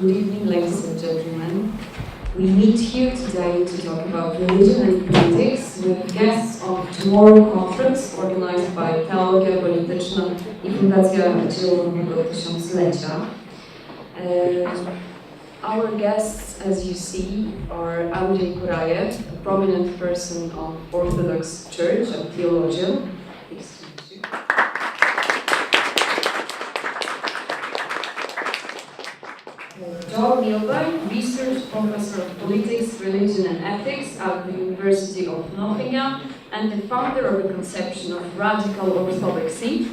Good evening, ladies and gentlemen. We meet here today to talk about religion and politics with guests of Tomorrow Conference organized by Teologia Polityczna i Fundacja Zielonego Tysiąclecia. Our guests, as you see, are Andrzej Kurajew, a prominent person of Orthodox Church, a theologian. John Milburn, research professor of politics, religion and ethics at the University of Nottingham and the founder of a conception of radical orthodoxy.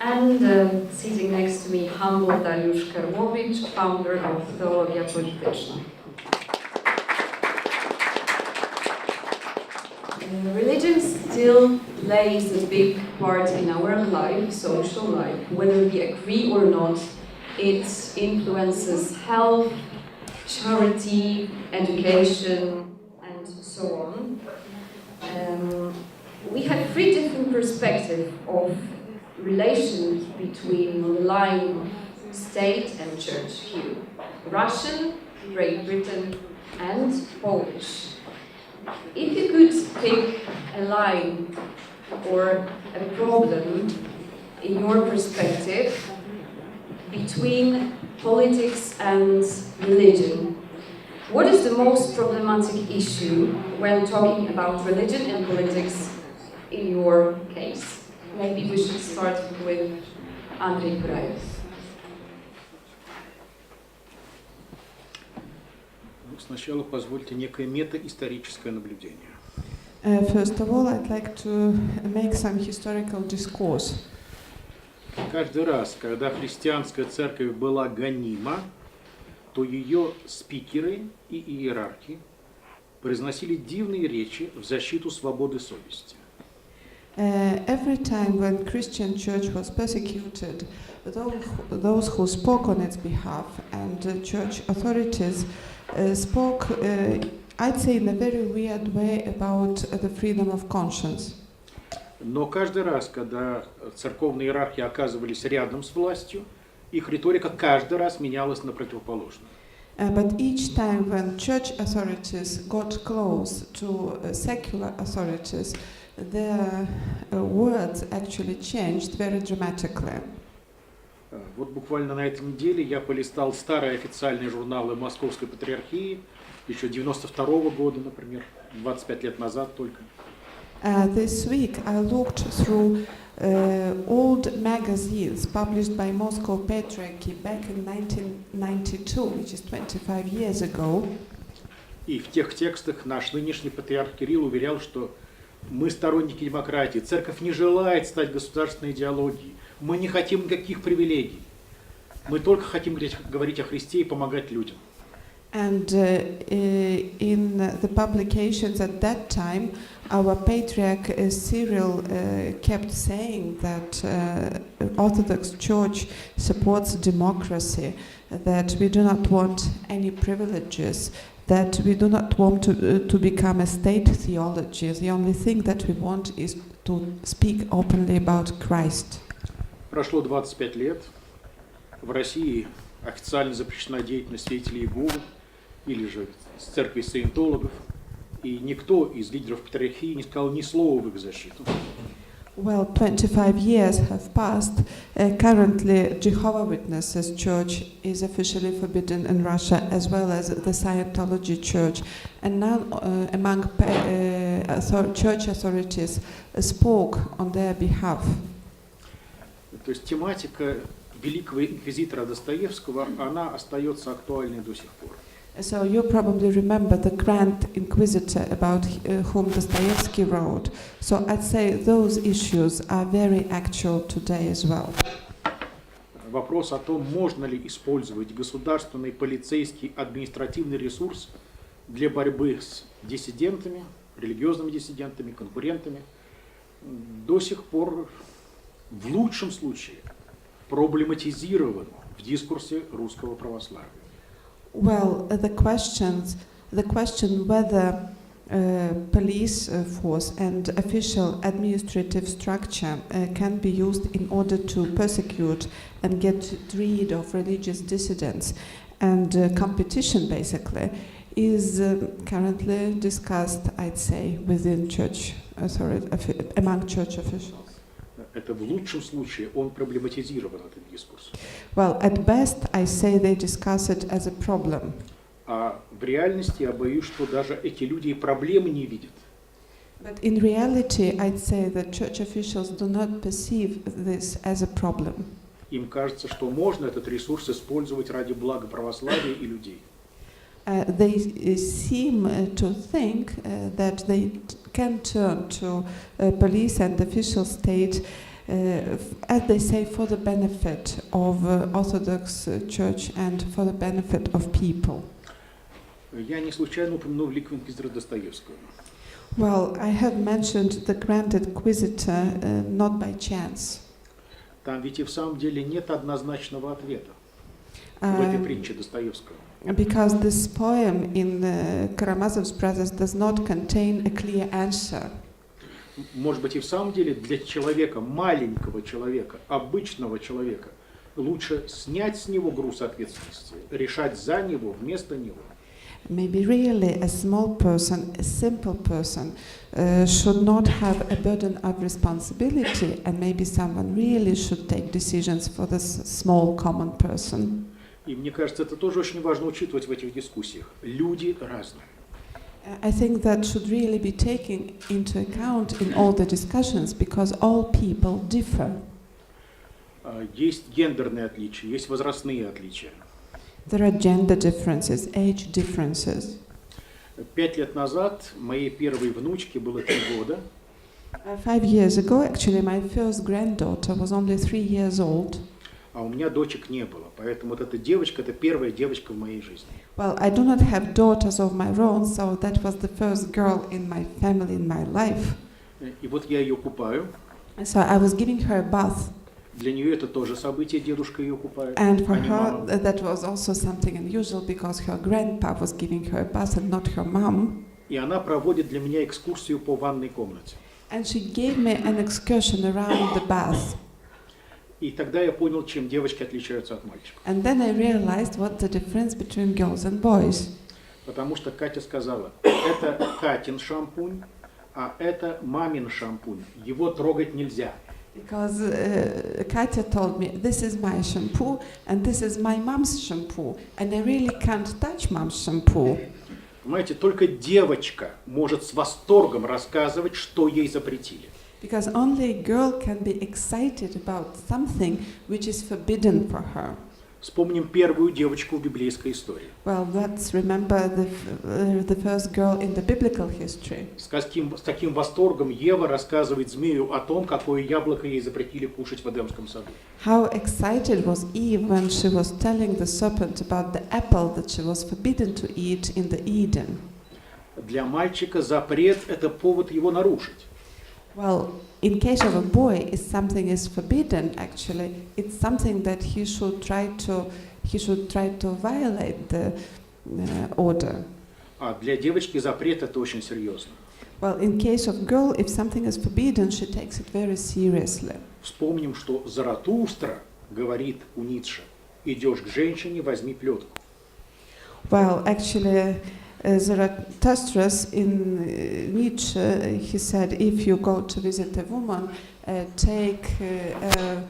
And sitting next to me, humble Dariusz Karłowicz, founder of Teologia Polityczna. Religion still plays a big part in our life, social life. Whether we agree or not, it influences health, charity, education, and so on. We have three different perspectives of relations between the line of state and church here. Russian, Great Britain, and Polish. If you could pick a line or a problem in your perspective between politics and religion, what is the most problematic issue when talking about religion and politics in your case? Maybe we should start with Andrzej Kurajew. Сначала позвольте некое метаисторическое наблюдение. First of all, I'd like to make some historical discourse. Каждый раз, когда христианская церковь была гонима, то ее спикеры и иерархи произносили дивные речи в защиту свободы совести. Every time when Christian church was persecuted, those who spoke on its behalf and church authorities spoke, I'd say, in a very weird way about the freedom of conscience. Но каждый раз, когда церковные иерархи оказывались рядом с властью, их риторика каждый раз менялась на противоположную. But each time when church authorities got close to secular authorities, their words actually changed very dramatically. Вот буквально на этой неделе я полистал старые официальные журналы Московской Патриархии, еще 92-го года, например, 25 лет назад только. This week I looked through old magazines published by Moscow Patriarchy back in 1992, which is 25 years ago. И в тех текстах наш нынешний патриарх Кирилл уверял, что мы сторонники демократии, церковь не желает стать государственной идеологией, мы не хотим никаких привилегий, мы только хотим говорить о Христе и помогать людям. And in the publications at that time, our patriarch Cyril kept saying that Orthodox Church supports democracy, that we do not want any privileges, that we do not want to become a state theology. The only thing that we want is to speak openly about Christ. Прошло 25 лет. В России официально запрещена деятельность свидетелей Иеговы или же церкви саентологов. И никто из лидеров патриархии не сказал ни слова в их защиту. Well, 25 years have passed. Currently, Jehovah's Witnesses Church is officially forbidden in Russia, as well as the Scientology Church. And none among church authorities spoke on their behalf. То есть тематика великого инквизитора Достоевского, она остается актуальной до сих пор. So you probably remember the Grand Inquisitor about whom Dostoevsky wrote. So I'd say those issues are very actual today as well. Вопрос о том, можно ли использовать государственный, полицейский, административный ресурс для борьбы с диссидентами, религиозными диссидентами, конкурентами, до сих пор в лучшем случае проблематизирован в дискурсе русского православия. Well, the question whether police force and official administrative structure can be used in order to persecute and get rid of religious dissidents. And competition, basically, is currently discussed, I'd say, within church among church officials. Это в лучшем случае он проблематизирован, этот дискурс. Well, at best, I say they discuss it as a problem. А в реальности я боюсь, что даже эти люди и проблемы не видят. But in reality, I'd say that church officials do not perceive this as a problem. Им кажется, что можно этот ресурс использовать ради блага православия и людей. They seem to think that they can turn to police and official state, as they say, for the benefit of Orthodox Church and for the benefit of people. Я не случайно упомянул Великого инквизитора Достоевского. Well, I have mentioned the Grand Inquisitor not by chance. Там ведь и в самом деле нет однозначного ответа в этой притче Достоевского. Because this poem in Karamazov's Brothers does not contain a clear answer. Может быть, и в самом деле для человека, маленького человека, обычного человека, лучше снять с него груз ответственности, решать за него, вместо него. Maybe really a small person, a simple person, should not have a burden of responsibility, and maybe someone really should take decisions for this small common person. И мне кажется, это тоже очень важно учитывать в этих дискуссиях. Люди разные. I think that should really be taken into account in all the discussions, because all people differ. Есть гендерные отличия, есть возрастные отличия. There are gender differences, age differences. 5 лет назад моей первой внучке было 3 года. 5 years ago, actually, my first granddaughter was only 3 years old. А у меня дочек не было, поэтому вот эта девочка, это первая девочка в моей жизни. Well, I do not have daughters of my own, so that was the first girl in my family, in my life. И вот я ее купаю. So I was giving her a bath. Для нее это тоже событие, дедушка ее купает. And for а не her, мама. that was also something unusual, because her grandpa was giving her a bath and not her mom. И она проводит для меня экскурсию по ванной комнате. And she gave me an excursion around the bath. И тогда я понял, чем девочки отличаются от мальчиков. And then I realized what the difference between girls and boys. Потому что Катя сказала, это Катин шампунь, а это мамин шампунь. Его трогать нельзя. Because Katya told me, this is my shampoo and this is my mom's shampoo, and I really can't touch mom's shampoo. Понимаете, только девочка может с восторгом рассказывать, что ей запретили. Because only a girl can be excited about something which is forbidden for her. Вспомним первую девочку в библейской истории. Well, let's remember the first girl in the biblical history. С каким восторгом Ева рассказывает змею о том, какое яблоко ей запретили кушать в Эдемском саду. How excited was Eve when she was telling the serpent about the apple that she was forbidden to eat in the Eden. Для мальчика запрет – это повод его нарушить. Well, in case of a boy, if something is forbidden, actually, it's something that he should try to violate the order. А для девочки запрет – это очень серьезно. Well, in case of girl, if something is forbidden, she takes it very seriously. Вспомним, что Заратустра говорит у Ницше: «Идешь к женщине, возьми плетку». Well, actually, Zarathustra in Nietzsche, he said, if you go to visit a woman, take a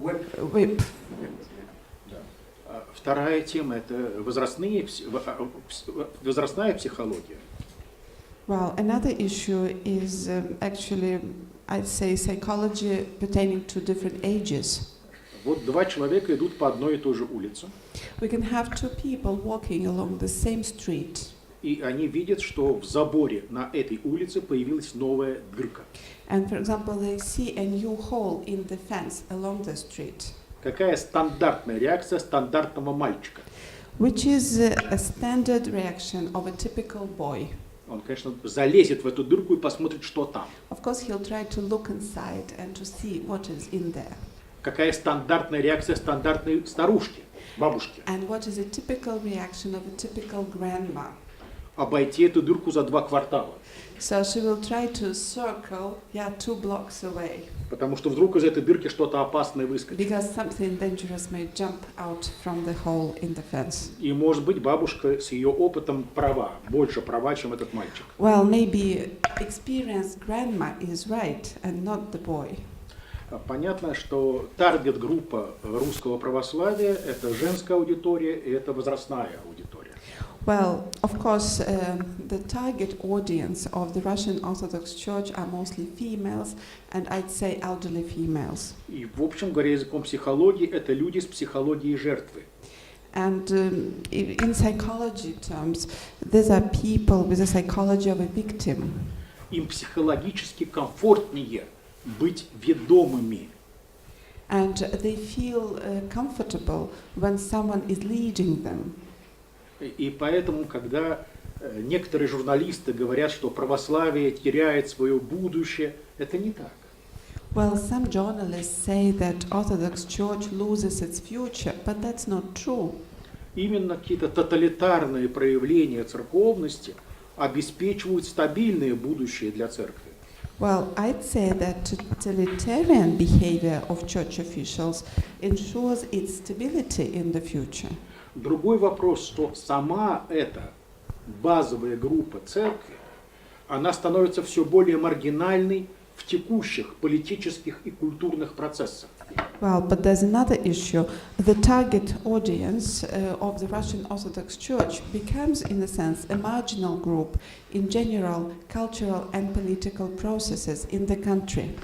whip. Вторая тема – это возрастная психология. Well, another issue is actually, I'd say, psychology pertaining to different ages. Вот 2 человека идут по одной и той же улице. We can have 2 people walking along the same street. И они видят, что в заборе на этой улице появилась новая дырка. And, for example, they see a new hole in the fence along the street. Какая стандартная реакция стандартного мальчика? Which is a standard reaction of a typical boy. Он, конечно, залезет в эту дырку и посмотрит, что там. Of course, he'll try to look inside and to see what is in there. Какая стандартная реакция стандартной старушки, бабушки? And what is a typical reaction of a typical grandma? обойти эту дырку за 2 квартала. So she will try to circle, 2 blocks away, Потому что вдруг из этой дырки что-то опасное выскочит. because something dangerous may jump out from the hole in the fence. И, может быть, бабушка с ее опытом права, больше права, чем этот мальчик. Well, maybe experienced grandma is right and not the boy. Понятно, что таргет-группа русского православия – это женская аудитория и это возрастная аудитория. Well, of course, the target audience of the Russian Orthodox Church are mostly females, and I'd say elderly females. И, в общем, говоря языком психологии, это люди с психологией жертвы. And in psychology terms, these are people with the psychology of a victim. Им психологически комфортнее быть ведомыми. And they feel comfortable when someone is leading them. И поэтому, когда некоторые журналисты говорят, что православие теряет свое будущее, это не так. Well, some journalists say that Orthodox Church loses its future, but that's not true. Именно какие-то тоталитарные проявления церковности обеспечивают стабильное будущее для церкви. Well, I'd say that totalitarian behavior of church officials ensures its stability in the future. Другой вопрос, что сама эта базовая группа церкви, она становится все более маргинальной в текущих политических и культурных процессах. Well, but there's another issue. The target audience of the Russian Orthodox Church becomes, in a sense, a marginal group in general cultural and political processes in the country.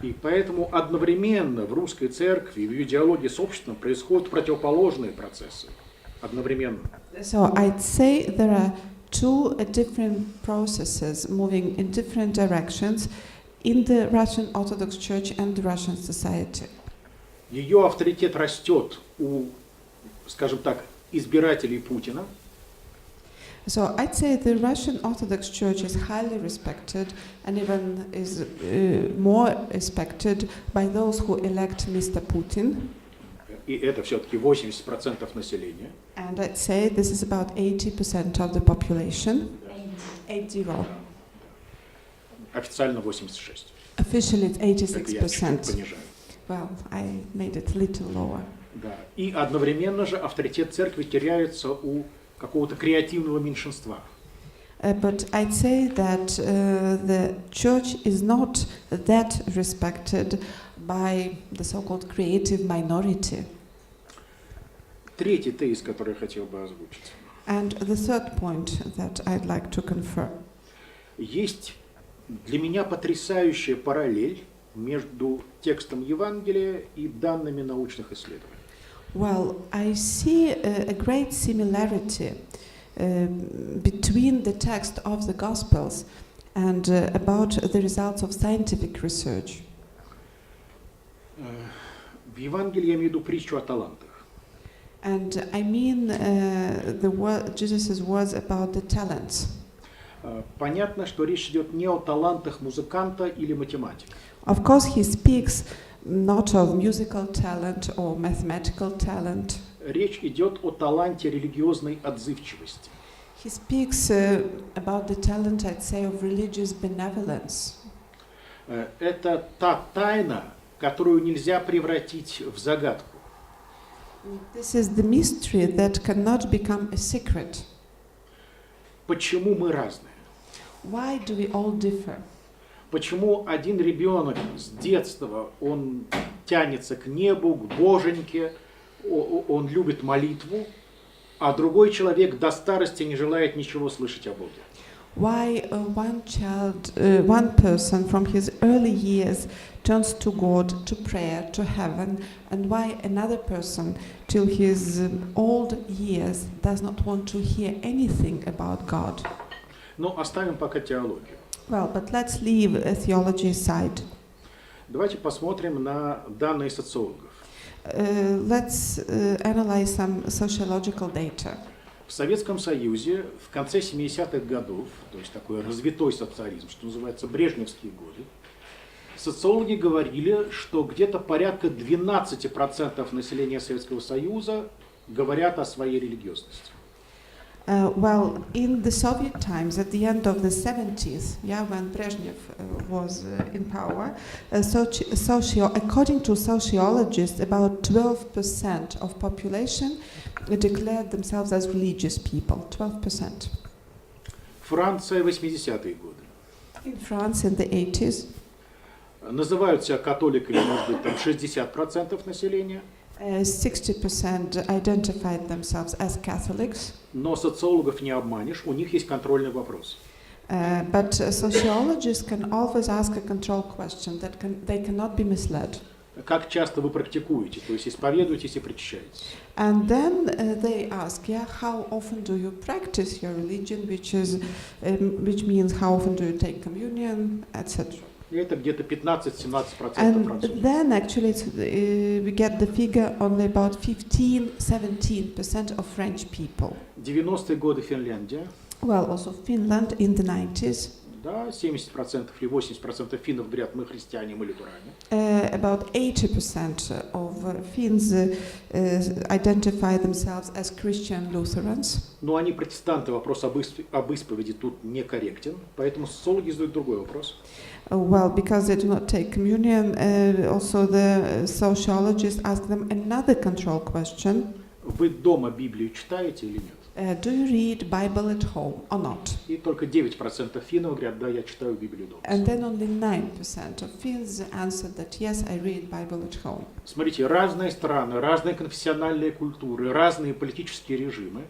И поэтому одновременно в русской церкви, в ее диалоге с обществом происходят противоположные процессы. Одновременно. So I'd say there are two different processes moving in different directions in the Russian Orthodox Church and the Russian society. Ее авторитет растет у, скажем так, избирателей Путина. So I'd say the Russian Orthodox Church is highly respected and even is more respected by those who elect Mr. Putin. И это все-таки 80% населения. And I'd say this is about 80% of the population. 80. Официально 86%. Officially it's Это я чуть-чуть 86%. понижаю. Well, I made it a little lower. Да. И одновременно же авторитет церкви теряется у какого-то креативного меньшинства. But I'd say that the church is not that respected by the so-called creative minority. Третий тезис, который я хотел бы озвучить. And the third point that I'd like to confirm. Есть для меня потрясающая параллель между текстом Евангелия и данными научных исследований. Well, I see a great similarity between the text of the Gospels and about the results of scientific research. В Евангелии я имею в виду притчу о талантах. And I mean Jesus' words about the talents. Понятно, что речь идет не о талантах музыканта или математика. Of course, he speaks not of musical talent or mathematical talent. Речь идет о таланте религиозной отзывчивости. He speaks about the talent, I'd say, of religious benevolence. Это та тайна, которую нельзя превратить в загадку. This is the mystery that cannot become a secret. Почему мы разные? Why do we all differ? Почему один ребенок с детства, он тянется к небу, к боженьке, он любит молитву, а другой человек до старости не желает ничего слышать о Боге? Why one person from his early years turns to God, to prayer, to heaven, and why another person till his old years does not want to hear anything about God? Но оставим пока теологию. Well, but let's leave theology aside. Давайте посмотрим на данные социологов. Let's analyze some sociological data. В Советском Союзе в конце 70-х годов, то есть такой развитой социализм, что называется брежневские годы, социологи говорили, что где-то порядка 12% населения Советского Союза говорят о своей религиозности. Well, in the Soviet times, at the end of the 70s, when Brezhnev was in power, according to sociologists, about 12% of population declared themselves as religious people. 12%. Франция, 80-е годы. In France, in the 80s, Называют себя католиками, может быть, там 60% населения. 60% identified themselves as Catholics. Но социологов не обманешь, у них есть контрольный вопрос. But sociologists can always ask a control question that they cannot be misled. Как часто вы практикуете, то есть исповедуетесь и причащаетесь? And then they ask, how often do you practice your religion, which means how often do you take communion, etc. И это где-то 15-17% And французов. then actually we get the figure only about 15-17% of French people. 90-е годы Финляндия. Well, also Finland in the 90s. Да, 70% или 80% финнов говорят, мы христиане, мы лютеране. About 80% of Finns identify themselves as Christian Lutherans. Но они протестанты, вопрос об исповеди тут некорректен, поэтому социологи задают другой вопрос. Well, because they do not take communion, also the sociologists ask them another control question. Вы дома Библию читаете или нет? Do you read Bible at home or not? И только 9% финнов говорят, да, я читаю Библию дома. And then only 9% of Finns answered that yes, I read Bible at home. Смотрите, разные страны, разные конфессиональные культуры, разные политические режимы.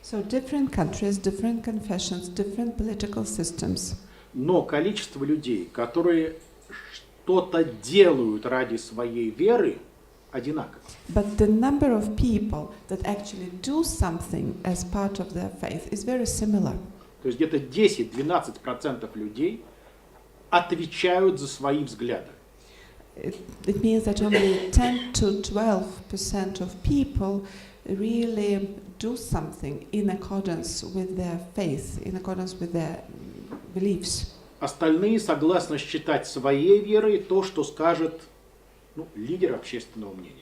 So different countries, different confessions, different political systems. Но количество людей, которые что-то делают ради своей веры, одинаково. But the number of people that actually do something as part of their faith is very similar. То есть где-то 10-12% людей отвечают за свои взгляды. It means that only 10-12% of people really do something in accordance with their faith, in accordance with their beliefs. Остальные согласны считать своей верой то, что скажет лидер общественного мнения.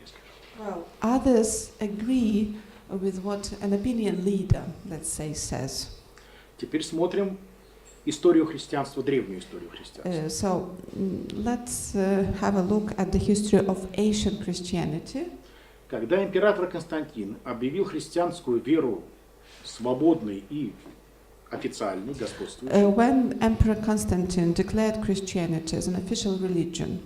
Well, others agree with what an opinion leader, let's say, says. Теперь смотрим историю христианства, древнюю историю христианства. So let's have a look at the history of Asian Christianity. Когда император Константин объявил христианскую веру свободной и официальной, господствующей, When Emperor Constantine declared Christianity as an official religion,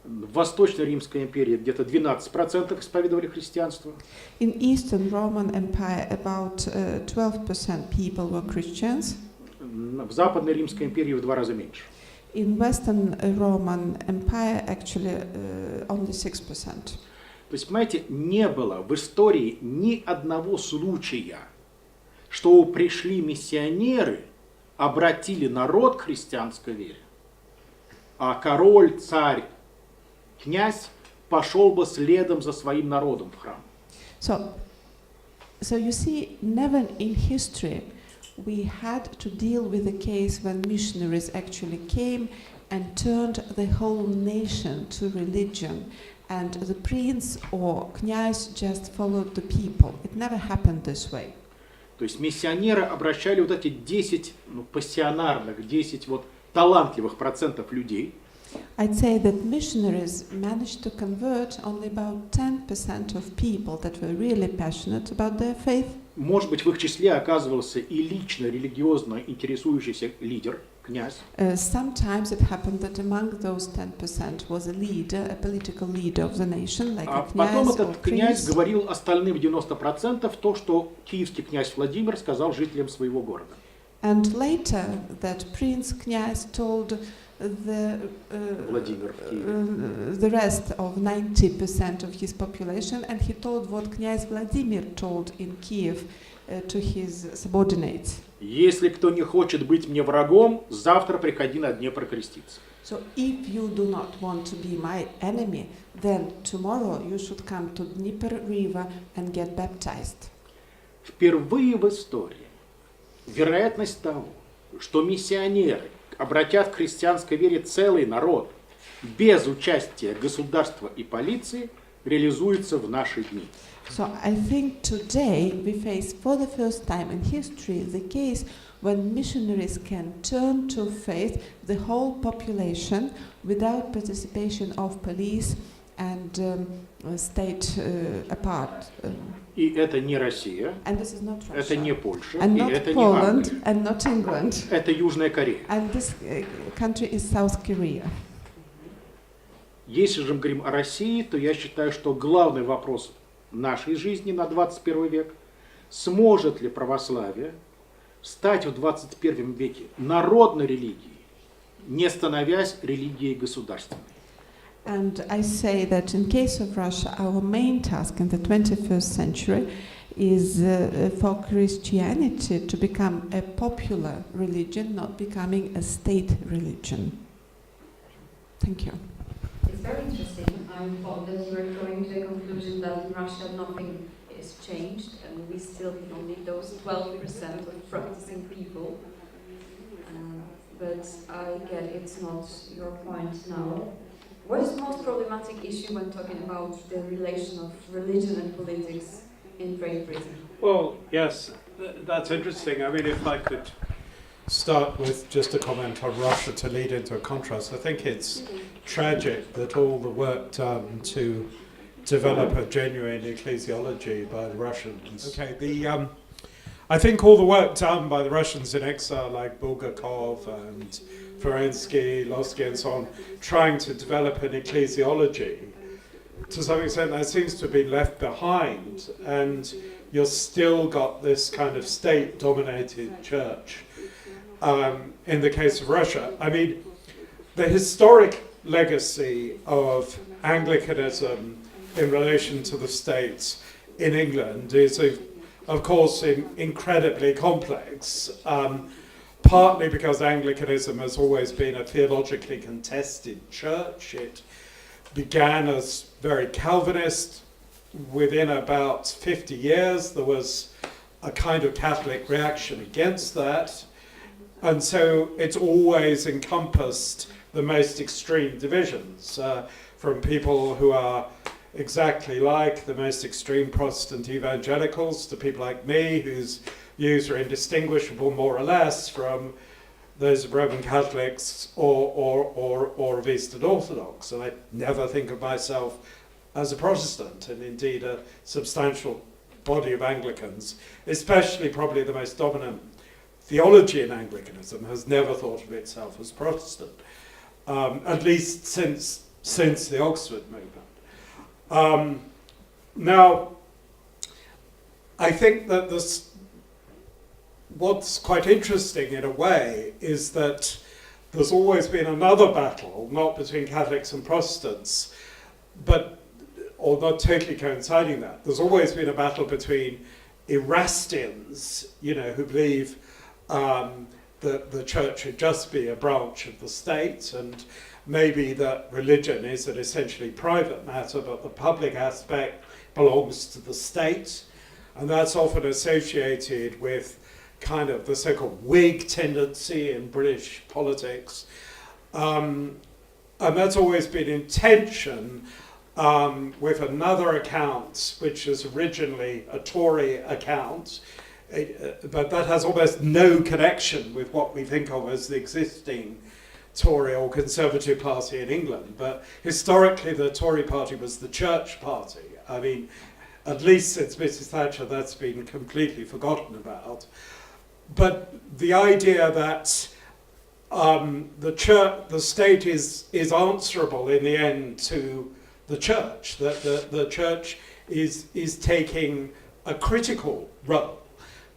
в Восточной Римской империи где-то 12% исповедовали христианство. in Eastern Roman Empire about 12% people were Christians. В Западной Римской империи в 2 раза меньше. In Western Roman Empire actually only 6%. То есть, понимаете, не было в истории ни одного случая, что пришли миссионеры, обратили народ к христианской вере, а король, царь, князь пошел бы следом за своим народом в храм. So you see, never in history we had to deal with a case when missionaries actually came and turned the whole nation to religion, and the prince or knyaz just followed the people. It never happened this way. То есть миссионеры обращали вот эти 10 пассионарных, 10 талантливых процентов людей. I'd say that missionaries managed to convert only about 10% of people that were really passionate about their faith. Может быть, в их числе оказывался и лично религиозно интересующийся лидер, князь. Sometimes it happened that among those 10% was a leader, a political leader of the nation, like А a потом knyaz or этот князь prince. говорил остальным 90% то, что киевский князь Владимир сказал жителям своего города. And later that prince knyaz told Владимир в Киеве. the rest of 90% of his population, and he told what knyaz Vladimir told in Kiev to his subordinates. Если кто не хочет быть мне врагом, завтра приходи на Днепр креститься. So if you do not want to be my enemy, then tomorrow you should come to Dnieper River and get baptized. Впервые в истории вероятность того, что миссионеры обратят к христианской вере целый народ без участия государства и полиции, реализуется в наши дни. So I think today we face for the first time in history the case when missionaries can turn to faith the whole population without participation of police and state apart. И это не Россия, And this is not Russia. это не Польша, And и not это не Poland, Англия. and not England. Это Южная Корея. And this country is South Korea. Если же мы говорим о России, то я считаю, что главный вопрос нашей жизни на 21 век, сможет ли православие стать в 21 веке народной религией, не становясь религией государственной. And I say that in case of Russia, our main task in the 21st century is for Christianity to become a popular religion, not becoming a state religion. Thank you. It's very interesting. I thought that you were going to the conclusion that in Russia nothing is changed and we still only those 12% of practicing people. But I get it's not your point now. What is the most problematic issue when talking about the relation of religion and politics in Great Britain? Well, yes, that's interesting. I mean, if I could start with just a comment on Russia to lead into a contrast. I think it's tragic that all the work done to develop a genuine ecclesiology by the Russians. Okay, I think all the work done by the Russians in exile, like Bulgakov and Ferensky, Losky and so on, trying to develop an ecclesiology, to some extent that seems to have been left behind, and you've still got this kind of state-dominated church. In the case of Russia, I mean, the historic legacy of Anglicanism in relation to the states in England is, of course, incredibly complex, partly because Anglicanism has always been a theologically contested church. It began as very Calvinist. Within about 50 years, there was a kind of Catholic reaction against that. And so it's always encompassed the most extreme divisions, from people who are exactly like the most extreme Protestant evangelicals to people like me, whose views are indistinguishable more or less from those of Roman Catholics or of Eastern Orthodox. And I never think of myself as a Protestant, and indeed a substantial body of Anglicans, especially probably the most dominant theology in Anglicanism, has never thought of itself as Protestant, at least since the Oxford movement. Now, I think that what's quite interesting in a way is that there's always been another battle, not between Catholics and Protestants, or not totally coinciding that. There's always been a battle between Erastians, who believe that the church should just be a branch of the state, and maybe that religion is an essentially private matter, but the public aspect belongs to the state. And that's often associated with kind of the so-called Whig tendency in British politics. And that's always been in tension with another account, which is originally a Tory account, but that has almost no connection with what we think of as the existing Tory or Conservative party in England. But historically, the Tory party was the church party. I mean, at least since Mrs. Thatcher, that's been completely forgotten about. But the idea that the state is answerable in the end to the church, that the church is taking a critical role.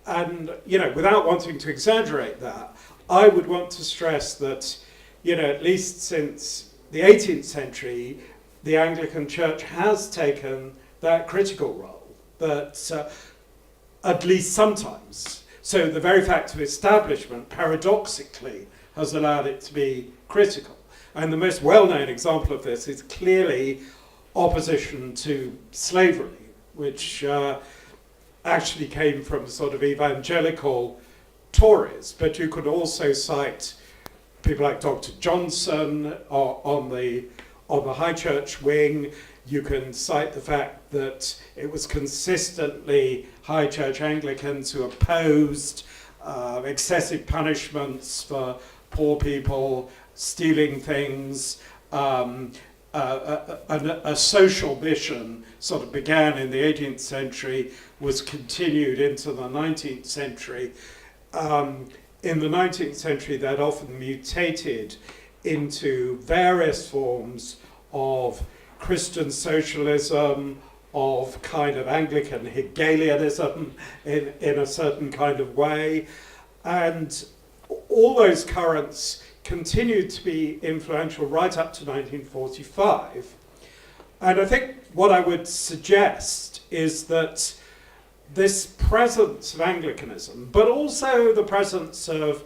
And, without wanting to exaggerate that, I would want to stress that, at least since the 18th century, the Anglican Church has taken that critical role, that at least sometimes. So the very fact of establishment, paradoxically, has allowed it to be critical. And the most well-known example of this is clearly opposition to slavery, which actually came from sort of evangelical Tories, but you could also cite people like Dr. Johnson on on the High Church wing, you can cite the fact that it was consistently High Church Anglicans who opposed excessive punishments for poor people, stealing things. A social mission sort of began in the 18th century, was continued into the 19th century. In the 19th century, that often mutated into various forms of Christian socialism, of kind of Anglican Hegelianism in a certain kind of way. And all those currents continued to be influential right up to 1945. And I think what I would suggest is that this presence of Anglicanism, but also the presence of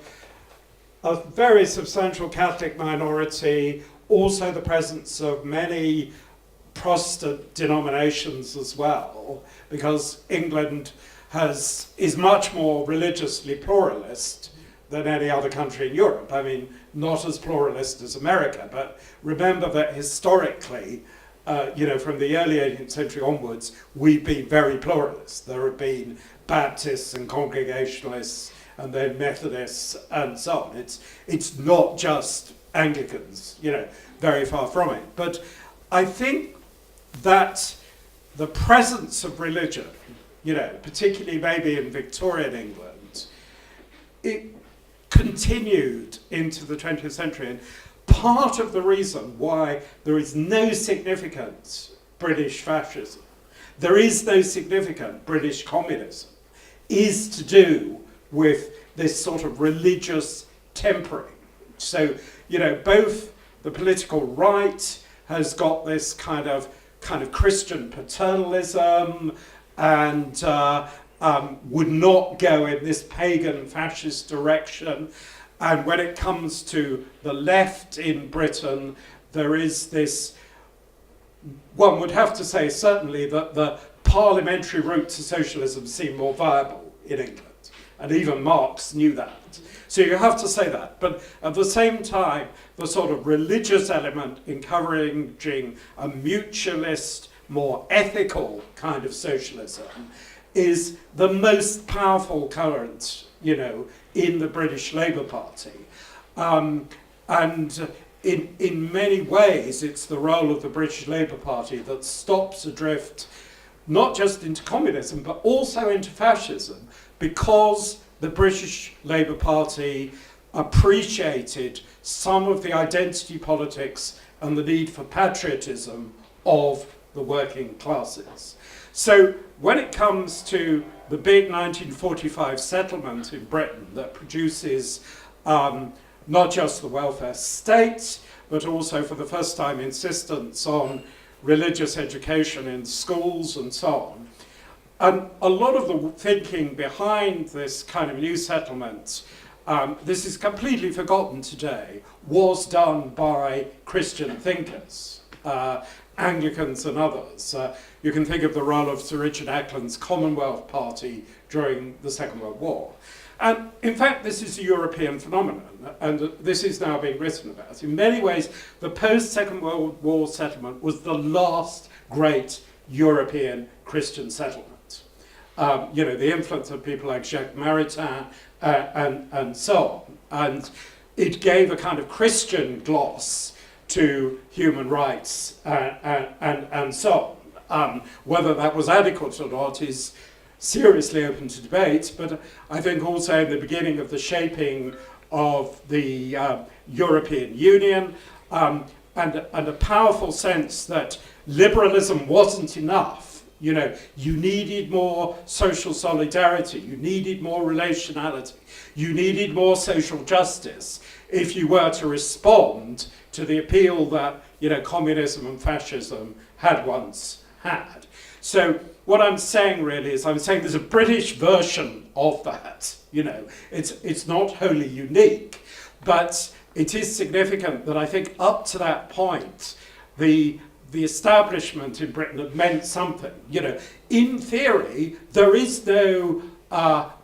a very substantial Catholic minority, also the presence of many Protestant denominations as well, because England is much more religiously pluralist than any other country in Europe. I mean, not as pluralist as America, but remember that historically, from the early 18th century onwards, we've been very pluralist. There have been Baptists and Congregationalists, and then Methodists, and so on. It's not just Anglicans, very far from it. But I think that the presence of religion, particularly maybe in Victorian England, it continued into the 20th century. And part of the reason why there is no significant British fascism, there is no significant British communism, is to do with this sort of religious tempering. So, both the political right has got this kind of Christian paternalism and would not go in this pagan fascist direction. And when it comes to the left in Britain, there is this, one would have to say certainly that the parliamentary route to socialism seemed more viable in England. And even Marx knew that. So you have to say that. But at the same time, the sort of religious element encouraging a mutualist, more ethical kind of socialism is the most powerful current, in the British Labour Party. And in many ways, it's the role of the British Labour Party that stops a drift not just into communism, but also into fascism, because the British Labour Party appreciated some of the identity politics and the need for patriotism of the working classes. So when it comes to the big 1945 settlement in Britain that produces not just the welfare state, but also for the first time insistence on religious education in schools and so on. And a lot of the thinking behind this kind of new settlement, this is completely forgotten today, was done by Christian thinkers, Anglicans and others. You can think of the role of Sir Richard Ackland's Commonwealth Party during the Second World War. And in fact, this is a European phenomenon, and this is now being written about. In many ways, the post-Second World War settlement was the last great European Christian settlement. The influence of people like Jacques Maritain and so on. And it gave a kind of Christian gloss to human rights and so on. Whether that was adequate or not is seriously open to debate, but I think also in the beginning of the shaping of the European Union and a powerful sense that liberalism wasn't enough. You needed more social solidarity, you needed more relationality, you needed more social justice if you were to respond to the appeal that communism and fascism had once had. So what I'm saying really is I'm saying there's a British version of that. It's not wholly unique, but it is significant that I think up to that point, the establishment in Britain had meant something. In theory, there is no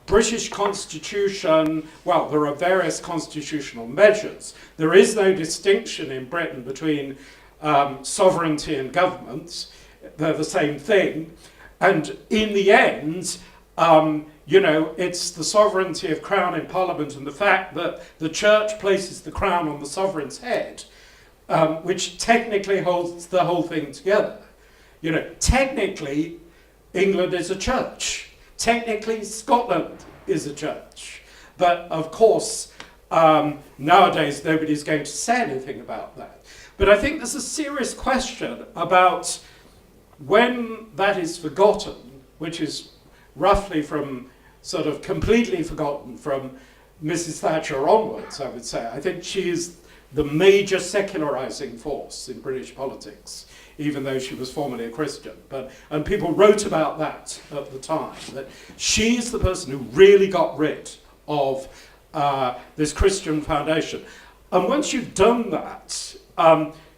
British constitution. Well, there are various constitutional measures. There is no distinction in Britain between sovereignty and governments. They're the same thing. And in the end, it's the sovereignty of crown in parliament and the fact that the church places the crown on the sovereign's head, which technically holds the whole thing together. Technically, England is a church. Technically, Scotland is a church. But of course, nowadays, nobody's going to say anything about that. But I think there's a serious question about when that is forgotten, which is roughly from sort of completely forgotten from Mrs. Thatcher onwards, I would say. I think she is the major secularizing force in British politics, even though she was formerly a Christian. And people wrote about that at the time, that she's the person who really got rid of this Christian foundation. And once you've done that,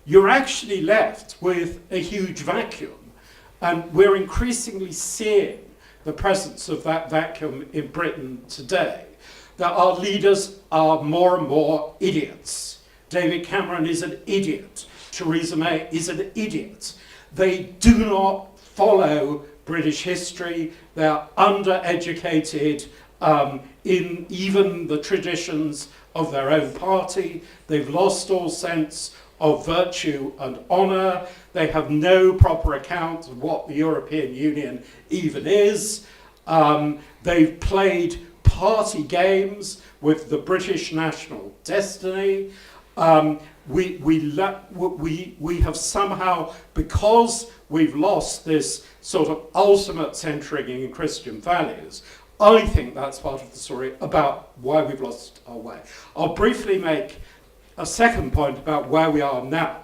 you're actually left with a huge vacuum. And we're increasingly seeing the presence of that vacuum in Britain today, that our leaders are more and more idiots. David Cameron is an idiot. Theresa May is an idiot. They do not follow British history. They're undereducated in even the traditions of their own party. They've lost all sense of virtue and honour. They have no proper account of what the European Union even is. They've played party games with the British national destiny. We have somehow, because we've lost this sort of ultimate centering in Christian values, I think that's part of the story about why we've lost our way. I'll briefly make a second point about where we are now.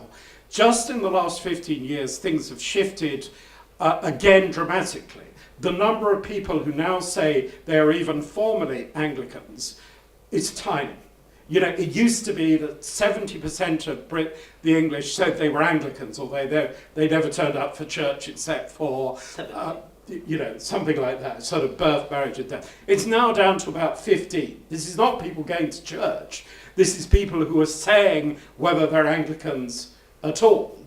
Just in the last 15 years, things have shifted again dramatically. The number of people who now say they are even formally Anglicans is tiny. It used to be that 70% of the English said they were Anglicans, or they never turned up for church except for, something like that, sort of birth, marriage, and death. It's now down to about 15. This is not people going to church. This is people who are saying whether they're Anglicans at all.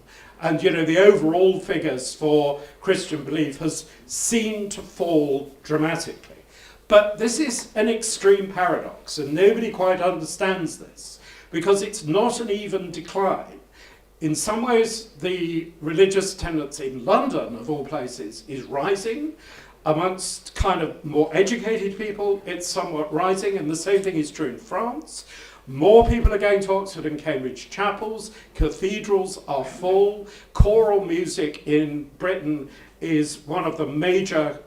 And, the overall figures for Christian belief has seemed to fall dramatically. But this is an extreme paradox, and nobody quite understands this, because it's not an even decline. In some ways, the religious tendency in London, of all places, is rising. Amongst kind of more educated people, it's somewhat rising, and the same thing is true in France. More people are going to Oxford and Cambridge chapels. Cathedrals are full. Choral music in Britain is one of the major,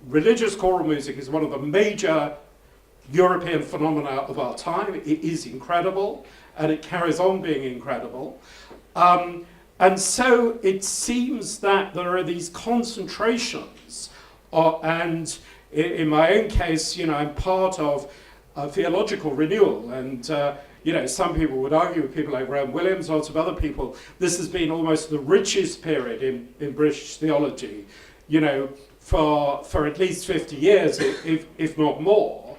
religious choral music is one of the major European phenomena of our time. It is incredible, and it carries on being incredible. And so it seems that there are these concentrations, and in my own case, I'm part of a theological renewal, and some people would argue with people like Rowan Williams, lots of other people, this has been almost the richest period in British theology, for at least 50 years, if not more.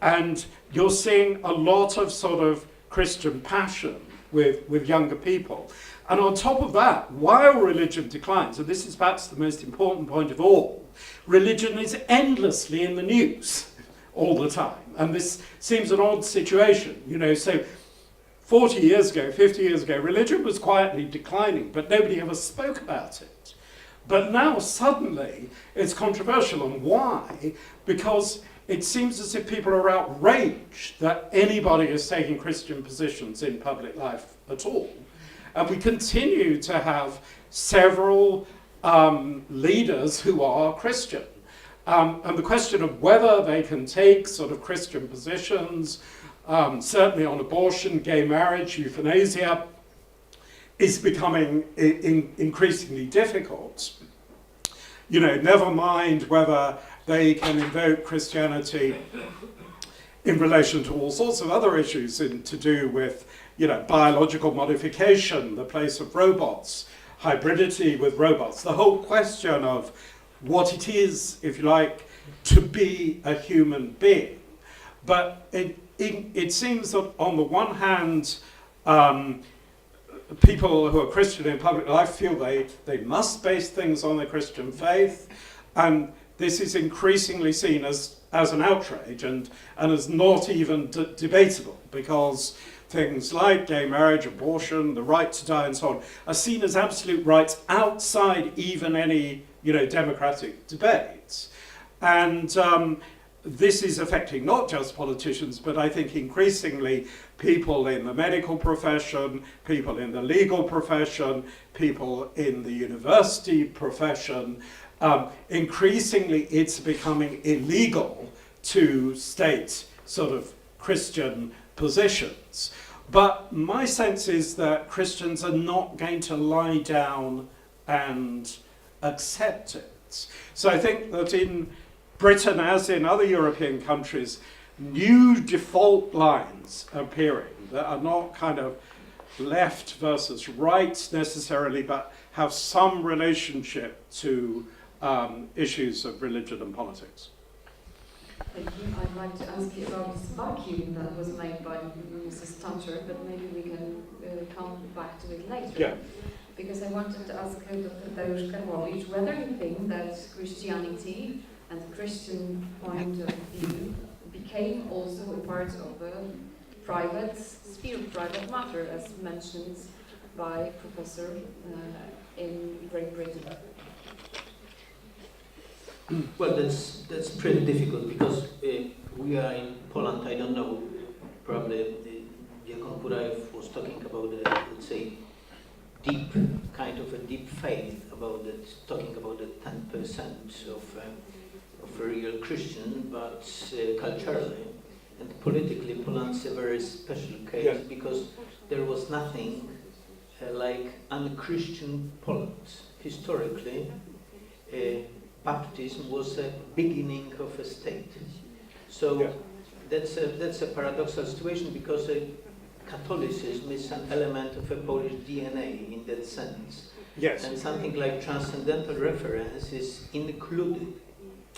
And you're seeing a lot of sort of Christian passion with younger people. And on top of that, while religion declines, and this is perhaps the most important point of all, religion is endlessly in the news all the time. And this seems an odd situation, so 40 years ago, 50 years ago, religion was quietly declining, but nobody ever spoke about it. But now suddenly it's controversial, and why? Because it seems as if people are outraged that anybody is taking Christian positions in public life at all. And we continue to have several leaders who are Christian. And the question of whether they can take sort of Christian positions, certainly on abortion, gay marriage, euthanasia, is becoming increasingly difficult. Never mind whether they can invoke Christianity in relation to all sorts of other issues to do with, biological modification, the place of robots, hybridity with robots, the whole question of what it is, if you like, to be a human being. But it seems that on the one hand, people who are Christian in public life feel they must base things on the Christian faith, and this is increasingly seen as an outrage and as not even debatable, because things like gay marriage, abortion, the right to die and so on are seen as absolute rights outside even any democratic debates. And this is affecting not just politicians, but I think increasingly people in the medical profession, people in the legal profession, people in the university profession. Increasingly it's becoming illegal to state sort of Christian positions. But my sense is that Christians are not going to lie down and accept it. So I think that in Britain, as in other European countries, new default lines appearing that are not kind of left versus right necessarily, but have some relationship to issues of religion and politics. Thank you. I'd like to ask you about this vacuum that was made by Mrs. Thatcher, but maybe we can come back to it later. Yeah. Because I wanted to ask Dr. Tadeusz Karłowicz whether you think that Christianity and the Christian point of view became also a part of a private sphere, private matter, as mentioned by a professor in Great Britain. Well, that's pretty difficult, because we are in Poland. I don't know, probably Jakon Burajew was talking about let's say deep, kind of a deep faith about it, talking about the 10% of a real Christian, but culturally and politically, Poland's a very special case, Yeah. because there was nothing like un-Christian Poland. Historically, baptism was a beginning of a state. So Yeah. that's a paradoxal situation, because Catholicism is an element of a Polish DNA in that sense. Yes. And something like transcendental reference is included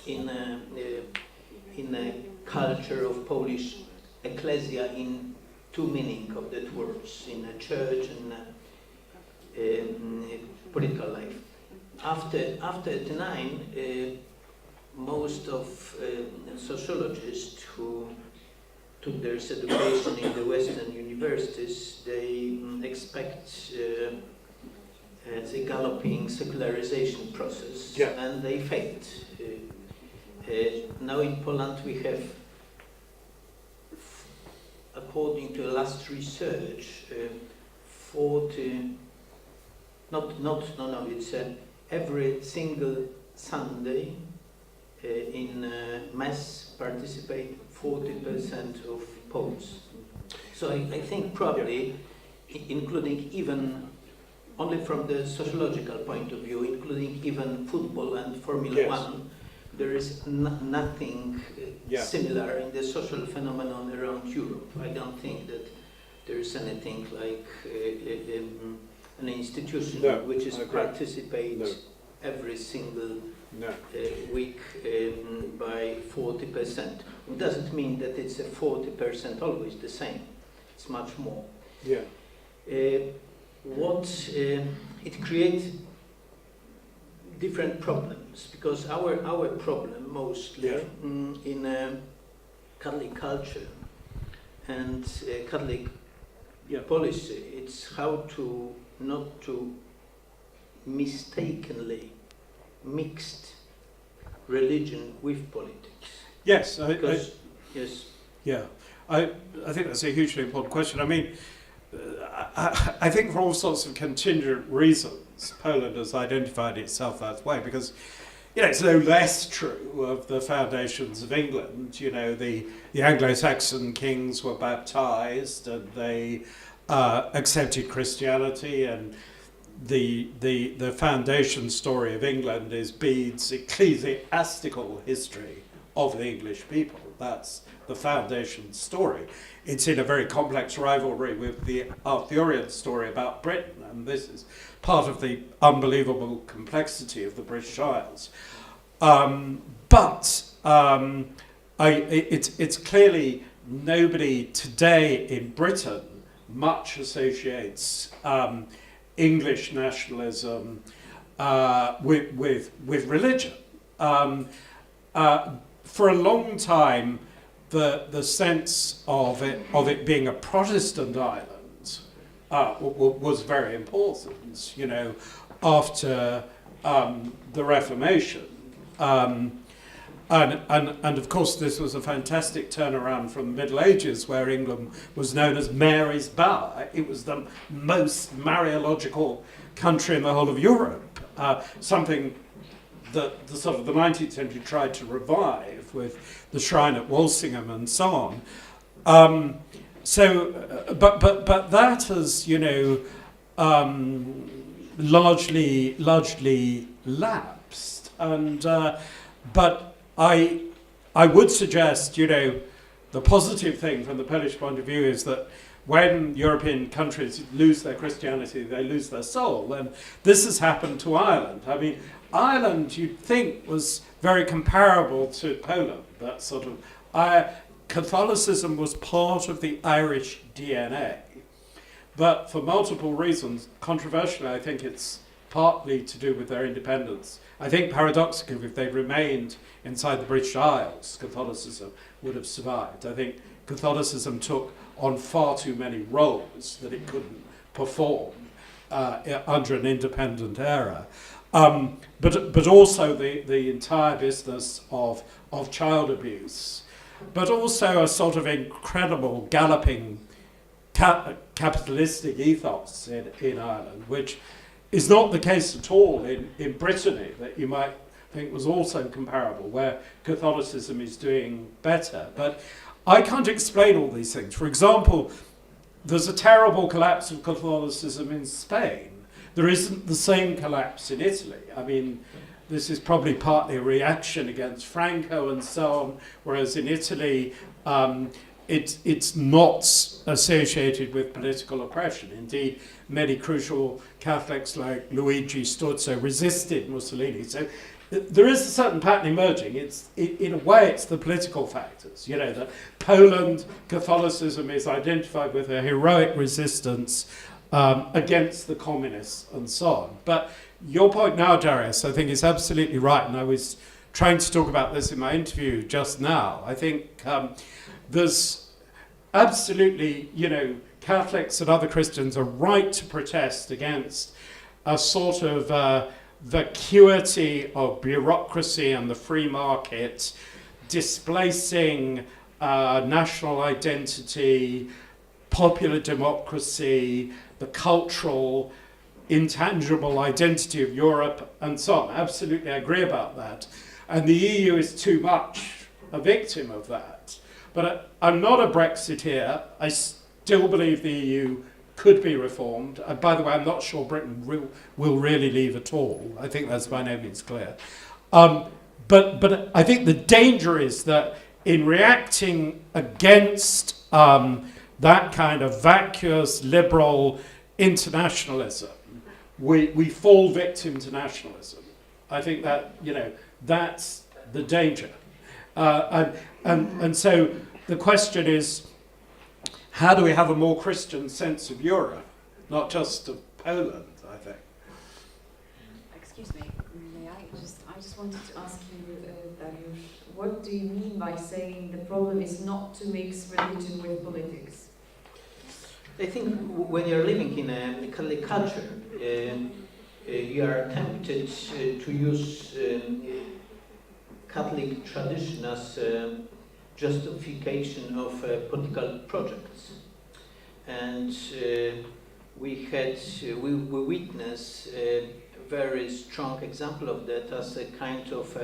in a culture of Polish ecclesia in two meaning of that words, in a church and political life. After 89, most of sociologists who took their education in the Western universities, they expect the galloping secularization process, Yeah. and they failed. Now in Poland we have, according to last research, 40, it's every single Sunday in Mass participate 40% of Poles. So I think probably, including even, only from the sociological point of view, including even football and Formula Yes. One, there is nothing Yeah. similar in the social phenomenon around Europe. I don't think that there is anything like an institution No, which is I agree. participate No. every single No. week by 40%. It doesn't mean that it's a 40% always the same. It's much more. Yeah. It creates different problems, because our problem mostly Yeah. in Catholic culture and Catholic Yeah. policy, it's how to not to mistakenly mixed religion with politics. Yes. Because yes. Yeah, I think that's a hugely important question. I mean, I think for all sorts of contingent reasons, Poland has identified itself that way, because it's no less true of the foundations of England. The Anglo-Saxon kings were baptized and they accepted Christianity, and the foundation story of England is Bede's ecclesiastical history of the English people. That's the foundation story. It's in a very complex rivalry with the Arthurian story about Britain, and this is part of the unbelievable complexity of the British Isles. It's clearly nobody today in Britain much associates English nationalism with religion. For a long time, the sense of it being a Protestant island was very important. You know, after the Reformation. And of course, this was a fantastic turnaround from the Middle Ages, where England was known as Mary's Bower. It was the most Mariological country in the whole of Europe, something that the sort of the 19th century tried to revive with the shrine at Walsingham and so on. But that has, you know, largely lapsed, and but I would suggest, you know, the positive thing from the Polish point of view is that when European countries lose their Christianity, they lose their soul, and this has happened to Ireland. I mean, Ireland, you'd think, was very comparable to Poland. That sort of Catholicism was part of the Irish DNA, but for multiple reasons, controversially, I think it's partly to do with their independence. I think paradoxically, if they'd remained inside the British Isles, Catholicism would have survived. I think Catholicism took on far too many roles that it couldn't perform under an independent era. But also the entire business of child abuse, but also a sort of incredible galloping capitalistic ethos in Ireland, which is not the case at all in Brittany, that you might think was also comparable, where Catholicism is doing better. But I can't explain all these things. For example, there's a terrible collapse of Catholicism in Spain. There isn't the same collapse in Italy. I mean, this is probably partly a reaction against Franco and so on, whereas in Italy, it's not associated with political oppression. Indeed, many crucial Catholics like Luigi Sturzo resisted Mussolini. So there is a certain pattern emerging. In a way, it's the political factors. You know, that Poland, Catholicism is identified with a heroic resistance against the communists and so on. But your point now, Darius, I think is absolutely right. And I was trying to talk about this in my interview just now. I think there's absolutely, you know, Catholics and other Christians are right to protest against a sort of vacuity of bureaucracy and the free market displacing national identity, popular democracy, the cultural, intangible identity of Europe, and so on. Absolutely, I agree about that. And the EU is too much a victim of that. But I'm not a Brexiteer. I still believe the EU could be reformed. By the way, I'm not sure Britain will really leave at all. I think that's by no means clear. But I think the danger is that in reacting against that kind of vacuous liberal internationalism, we fall victim to nationalism. I think that, you know, that's the danger. And so the question is, how do we have a more Christian sense of Europe, not just of Poland, I think? Excuse me, may I just wanted to ask you, Dariusz, what do you mean by saying the problem is not to mix religion with politics? I think when you're living in a Catholic culture, you are tempted to use Catholic tradition as justification of political projects, and we witness a very strong example of that as a kind of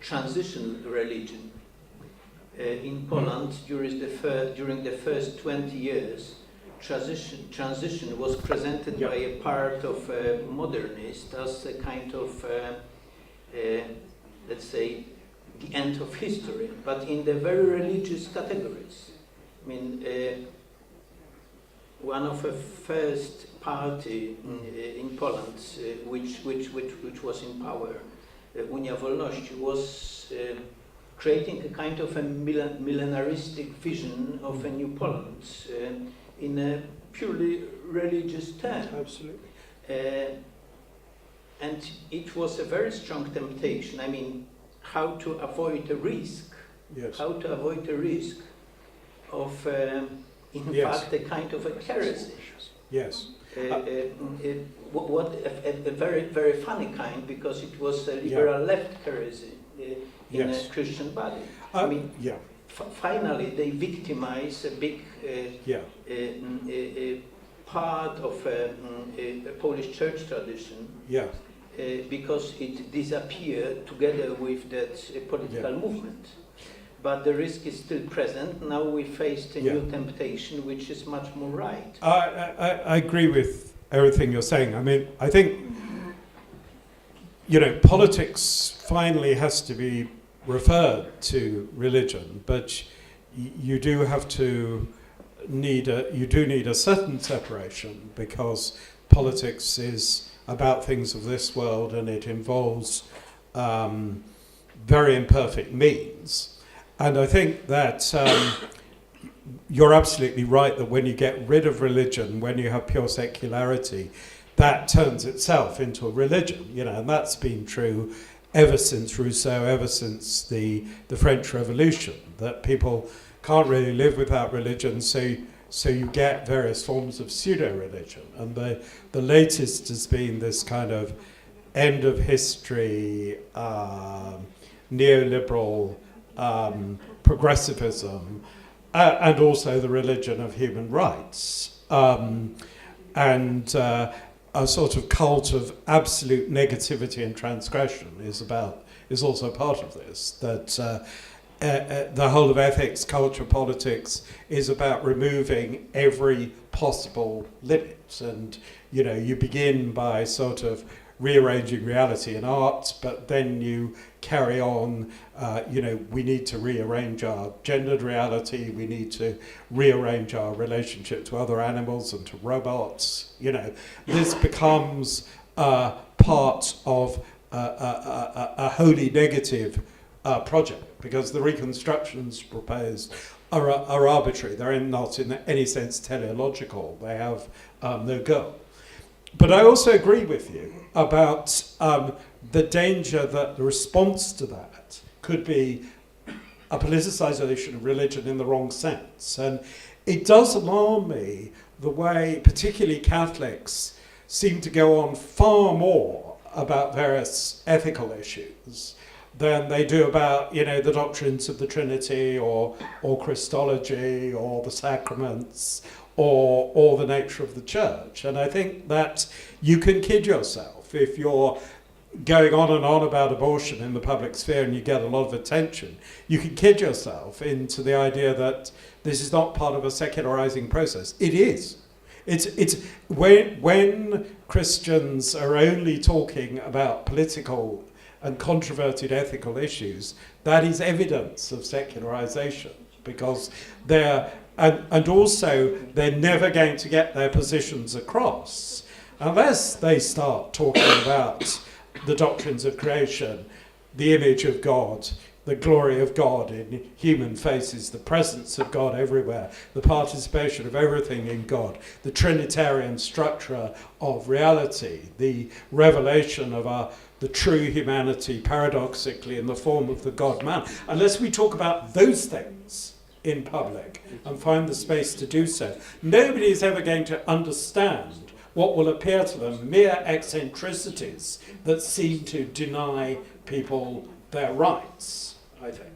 transition religion. In Poland, during the first 20 years, transition was presented by a part of modernists as a kind of, let's say, the end of history, but in the very religious categories. I mean, one of the first party in Poland, which was in power, Unia Wolności, was creating a kind of a millenaristic vision of a new Poland in a purely religious term. Absolutely. And it was a very strong temptation. I mean, how to avoid a risk. Yes. How to avoid the risk of, in Yes. fact, a kind of a heresy. Yes. What a very, very funny kind, because it was a liberal left heresy in Yes. a Christian body. I mean, yeah. Finally, they victimize a big part of a Polish church tradition. Yeah. Because it disappeared together with that political movement. But the risk is still present. Now we faced a new temptation, which is much more right. I agree with everything you're saying. I mean, I think, politics finally has to be referred to religion, but you do have to need a certain separation, because politics is about things of this world, and it involves very imperfect means. And I think that you're absolutely right that when you get rid of religion, when you have pure secularity, that turns itself into a religion, and that's been true ever since Rousseau, ever since the French Revolution, that people can't really live without religion, so you get various forms of pseudo-religion. And the latest has been this kind of end of history, neoliberal progressivism, and also the religion of human rights, and a sort of cult of absolute negativity and transgression is also part of this. That the whole of ethics, culture, politics is about removing every possible limit, and you begin by sort of rearranging reality in art, but then you carry on, we need to rearrange our gendered reality, we need to rearrange our relationship to other animals and to robots. This becomes part of a wholly negative project, because the reconstructions proposed are arbitrary. They're not in any sense teleological. They have no goal. But I also agree with you about the danger that the response to that could be a politicization of religion in the wrong sense. And it does alarm me the way particularly Catholics seem to go on far more about various ethical issues than they do about, the doctrines of the Trinity or Christology or the sacraments or the nature of the church. And I think that you can kid yourself if you're going on and on about abortion in the public sphere and you get a lot of attention. You can kid yourself into the idea that this is not part of a secularizing process. It is. It's when Christians are only talking about political and controverted ethical issues, that is evidence of secularization, because and also they're never going to get their positions across unless they start talking about the doctrines of creation, the image of God, the glory of God in human faces, the presence of God everywhere, the participation of everything in God, the Trinitarian structure of reality, the revelation of the true humanity, paradoxically, in the form of the God-man. Unless we talk about those things in public and find the space to do so, nobody is ever going to understand what will appear to them mere eccentricities that seem to deny people their rights, I think.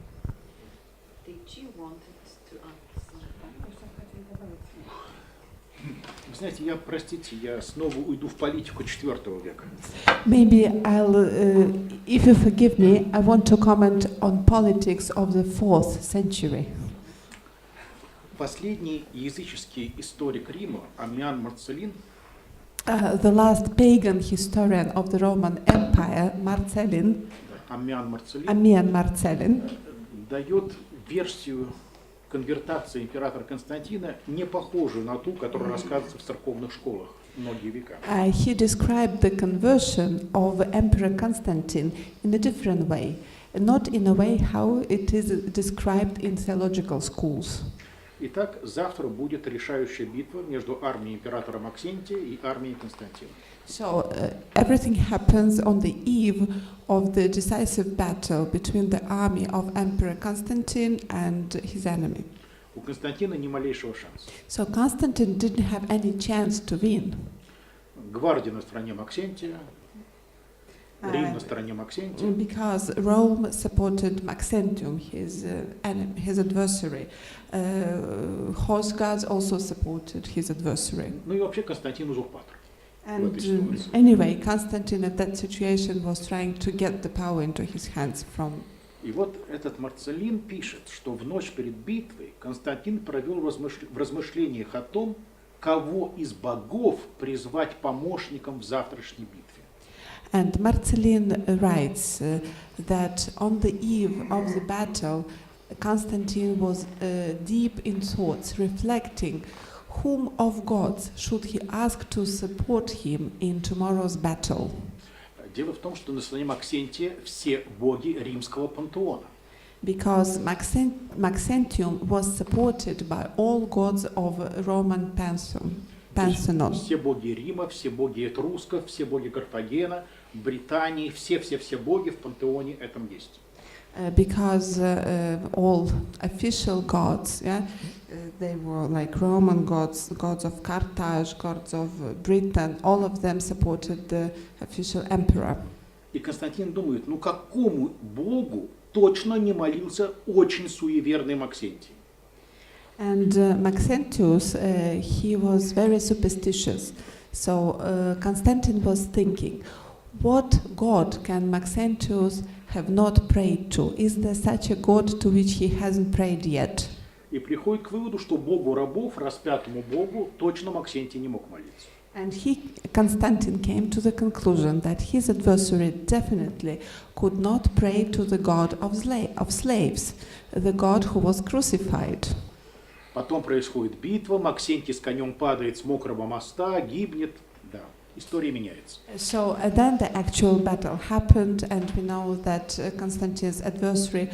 Did you want to ask something? Вы знаете, простите, я снова уйду в политику IV века. Maybe if you forgive me, I want to comment on politics of the 4th century. Последний языческий историк Рима, Аммиан Марцеллин, The last pagan historian of the Roman Empire, Аммиан Марцеллин, Ammian Marcellin, дает версию конвертации императора Константина, не похожую на ту, которая рассказывается в церковных школах многие века. He described the conversion of Emperor Constantine in a different way, not in a way how it is described in theological schools. Итак, завтра будет решающая битва между армией императора Максентия и армией Константина. So everything happens on the eve of the decisive battle between the army of Emperor Constantine and his enemy. У Константина ни малейшего шанса. So Constantine didn't have any chance to win. Гвардия на стороне Максентия, Рим на стороне Максентия. Because Rome supported Maxentium, his enemy, his adversary. Horse guards also supported his adversary. Ну и вообще Константин узурпатор. And anyway, Constantine at that situation was trying to get the power into his hands from. И вот этот Марцелин пишет, что в ночь перед битвой Константин провел в размышлениях о том, кого из богов призвать помощником в завтрашней битве. And Marcellin writes that on the eve of the battle, Constantine was deep in thoughts, reflecting whom of gods should he ask to support him in tomorrow's battle. Дело в том, что на стороне Максентия все боги римского пантеона. Because Maxentium was supported by all gods of Roman pantheon. Все боги Рима, все боги этрусков, все боги Карфагена, Британии, все боги в пантеоне этом есть. Because all official gods, they were like Roman gods, gods of Carthage, gods of Britain, all of them supported the official emperor. И Константин думает, ну какому богу точно не молился очень суеверный Максентий? And Maxentius, he was very superstitious. So Constantine was thinking, what god can Maxentius have not prayed to? Is there such a god to which he hasn't prayed yet? И приходит к выводу, что богу рабов, распятому богу, точно Максентий не мог молиться. And Constantine came to the conclusion that his adversary definitely could not pray to the god of slaves, the god who was crucified. Потом происходит битва, Максентий с конем падает с мокрого моста, гибнет. Да, история меняется. So then the actual battle happened, and we know that Constantine's adversary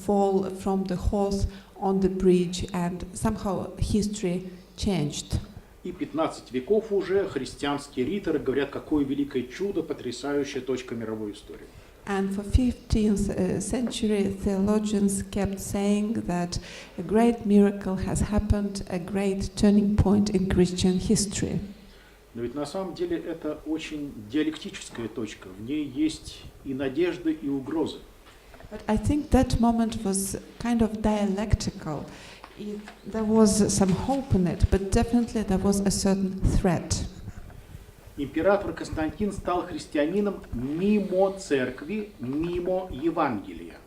fall from the horse on the bridge, and somehow history changed. И 15 веков уже христианские риторы говорят, какое великое чудо, потрясающая точка мировой истории. And for 15th century, theologians kept saying that a great miracle has happened, a great turning point in Christian history. Но ведь на самом деле это очень диалектическая точка. В ней есть и надежды, и угрозы. But I think that moment was kind of dialectical. There was some hope in it, but definitely there was a certain threat. Император Константин стал христианином мимо церкви, мимо Евангелия.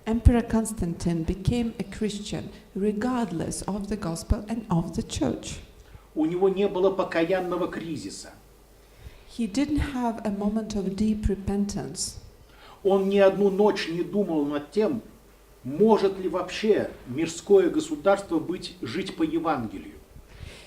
Emperor Constantine became a Christian regardless of the gospel and of the church. У него не было покаянного кризиса. He didn't have a moment of deep repentance. Он ни одну ночь не думал над тем, может ли вообще мирское государство жить по Евангелию.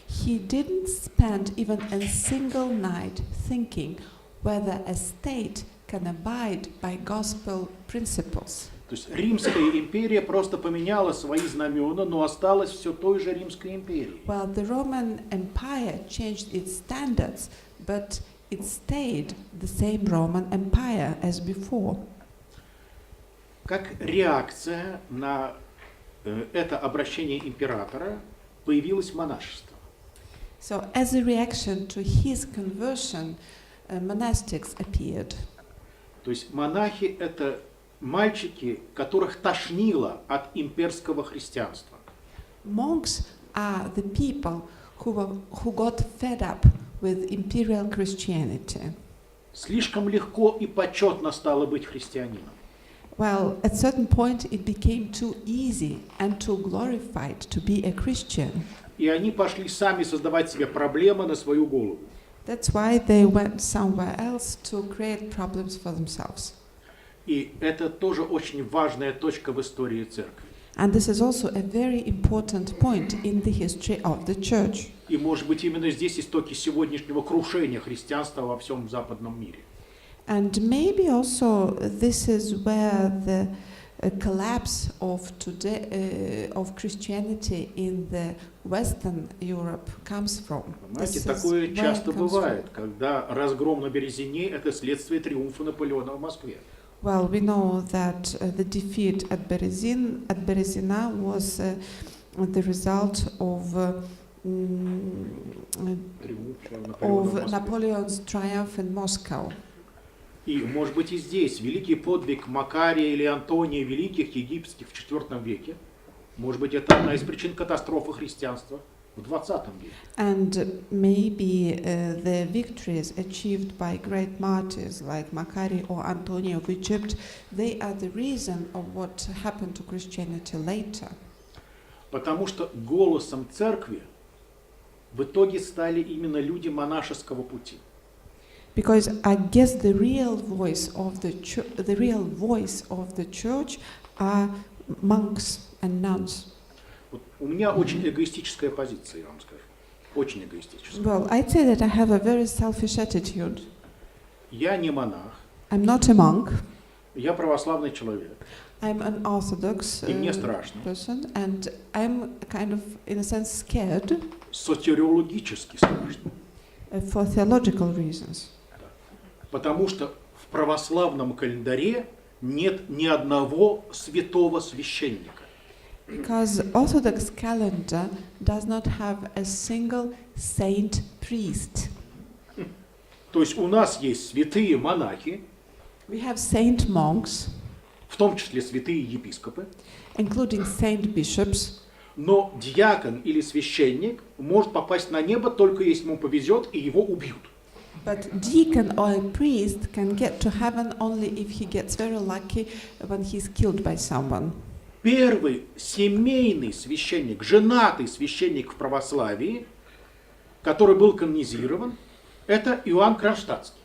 He didn't spend even a single night thinking whether a state can abide by gospel principles. То есть Римская империя просто поменяла свои знамена, но осталась все той же Римской империей. Well, the Roman Empire changed its standards, but it stayed the same Roman Empire as before. Как реакция на это обращение императора появилось монашество. So, as a reaction to his conversion, monastics appeared. То есть монахи — это мальчики, которых тошнило от имперского христианства. Monks are the people who got fed up with imperial Christianity. Слишком легко и почетно стало быть христианином. Well, at a certain point it became too easy and too glorified to be a Christian. И они пошли сами создавать себе проблемы на свою голову. That's why they went somewhere else to create problems for themselves. И это тоже очень важная точка в истории церкви. And this is also a very important point in the history of the church. И, может быть, именно здесь истоки сегодняшнего крушения христианства во всем западном мире. And maybe also this is where the collapse of today of Christianity in the Western Europe comes from. Знаете, This is такое where it часто comes бывает, когда разгром на Березине – это следствие триумфа Наполеона в Москве. Well, we know that the defeat at Berezina was the result of Napoleon's triumph in Moscow. И, может быть, и здесь великий подвиг Макария или Антония Великих египетских в IV веке, может быть, это одна из причин катастрофы христианства в XX веке. And maybe the victories achieved by great martyrs like Macari or Antonio of Egypt, they are the reason of what happened to Christianity later. Потому что голосом церкви в итоге стали именно люди монашеского пути. Because I guess the real voice of the church are monks and nuns. Вот у меня очень эгоистическая позиция, я вам скажу. Очень эгоистическая. Well, I'd say that I have a very selfish attitude. Я не монах, I'm not a monk. я православный человек. I'm an Orthodox И мне страшно. person, and I'm kind of, in a sense, scared Сотериологически страшно. For theological reasons. Потому что в православном календаре нет ни одного святого священника. Because Orthodox calendar does not have a single saint priest. То есть у нас есть святые монахи, We have saint monks, в том числе святые епископы, including saint bishops, но диакон или священник может попасть на небо только если ему повезет и его убьют. but deacon or a priest can get to heaven only if he gets very lucky when he's killed by someone. Первый семейный священник, женатый священник в православии, который был канонизирован, это Иоанн Кронштадтский.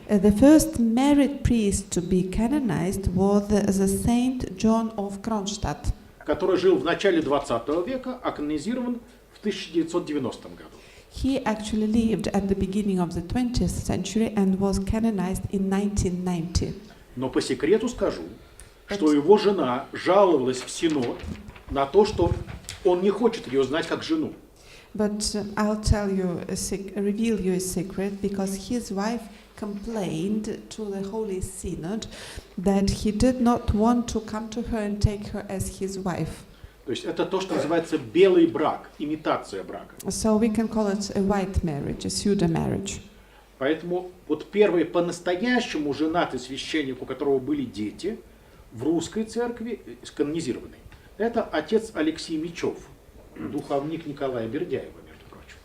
The first married priest to be canonized was the Saint John of Kronstadt, который жил в начале 20 века, а канонизирован в 1990 году. He actually lived at the beginning of the 20th century and was canonized in 1990. Но по секрету скажу, что его жена жаловалась в Синод на то, что он не хочет ее знать как жену. But I'll tell you reveal you a secret, because his wife complained to the Holy Synod that he did not want to come to her and take her as his wife. То есть это то, что называется белый брак, имитация брака. So we can call it a white marriage, a pseudo marriage. Поэтому вот первый по-настоящему женатый священник, у которого были дети в русской церкви, канонизированный, это отец Алексей Мечев, духовник Николая Бердяева, между прочим.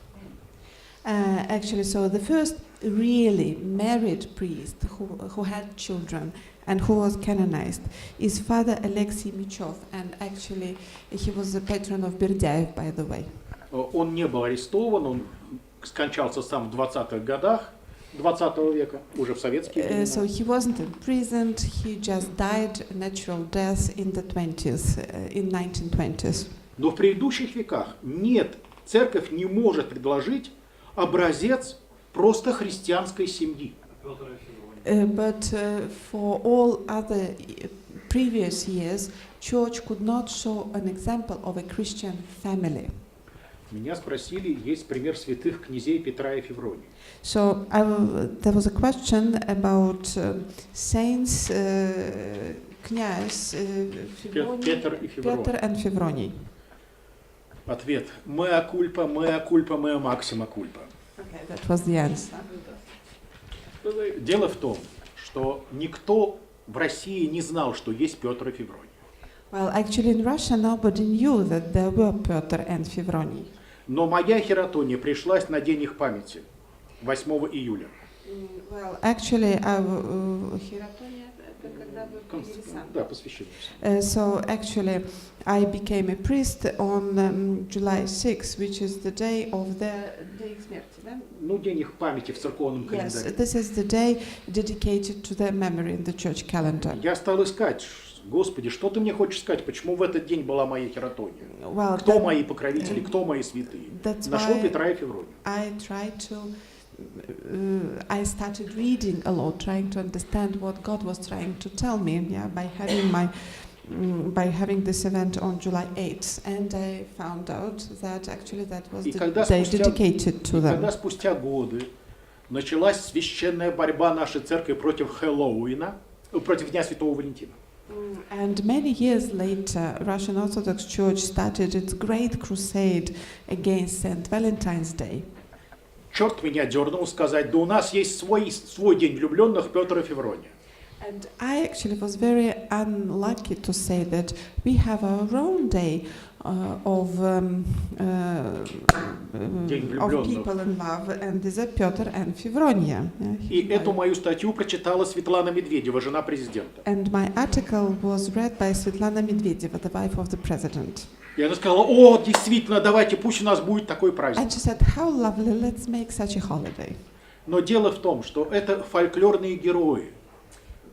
Actually, so the first really married priest who had children and who was canonized is Father Alexei Michov, and actually he was the patron of Berdyaev, by the way. Он не был арестован, он скончался сам в 20-х годах 20 века, уже в советские времена. So he wasn't imprisoned, he just died a natural death in the 20s, in 1920s. Но в предыдущих веках нет, церковь не может предложить образец просто христианской семьи. But for all other previous years, church could not show an example of a Christian family. Меня спросили, есть пример святых князей Петра и Февронии. So there was a question about saints, князь Петр и Февроний. Peter and Fevroний. Ответ: mea culpa, mea maxima culpa. Okay, that was the answer. Дело в том, что никто в России не знал, что есть Петр и Февроний. Well, actually in Russia nobody knew that there were Peter and Fevroний. Но моя хератония пришлась на день их памяти, 8 июля. Well, actually, Да, посвящение. So actually, I became a priest on July 6, which is the day of their day смерти, да? Ну, день их памяти в церковном Yes, календаре. this is the day dedicated to their memory in the church calendar. Я стал искать, Господи, что ты мне хочешь сказать, почему в этот день была моя хератония? Well, Кто мои покровители, кто мои святые? that's Нашел why Петра и Февронию. I started reading a lot, trying to understand what God was trying to tell me, yeah, by having my by having this event on July 8th, and I found out that actually that was И the когда day спустя- dedicated to them. Когда спустя годы началась священная борьба нашей церкви против Хэллоуина, против Дня Святого Валентина. And many years later, Russian Orthodox Church started its great crusade against St. Valentine's Day. Черт меня дернул сказать, да у нас есть свой день влюбленных, Петр и Феврония. And I actually was very unlucky to say that we have our own day of people in love, and these are Piotr and Fevronia. И эту мою статью прочитала Светлана Медведева, жена президента. And my article was read by Svetlana Medvedeva, the wife of the president. И она сказала, о, действительно, давайте, пусть у нас будет такой праздник. And she said, how lovely, let's make such a holiday. Но дело в том, что это фольклорные герои.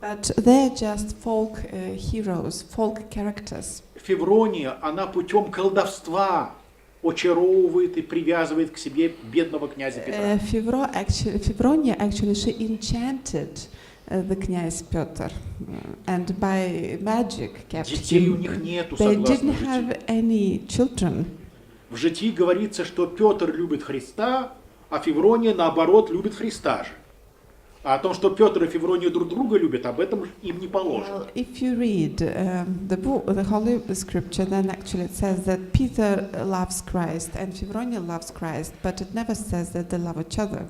But they're just folk heroes, folk characters. Феврония, она путем колдовства очаровывает и привязывает к себе бедного князя Петра. Fevronia actually, she enchanted the князь Piotr, and by magic kept Детей у him. них нету, They согласно didn't have житию. any children. В житии говорится, что Петр любит Христа, а Феврония, наоборот, любит Христа же. А о том, что Петр и Феврония друг друга любят, об этом им не положено. Well, if you read the book, the Holy Scripture, then actually it says that Peter loves Christ and Fevronia loves Christ, but it never says that they love each other.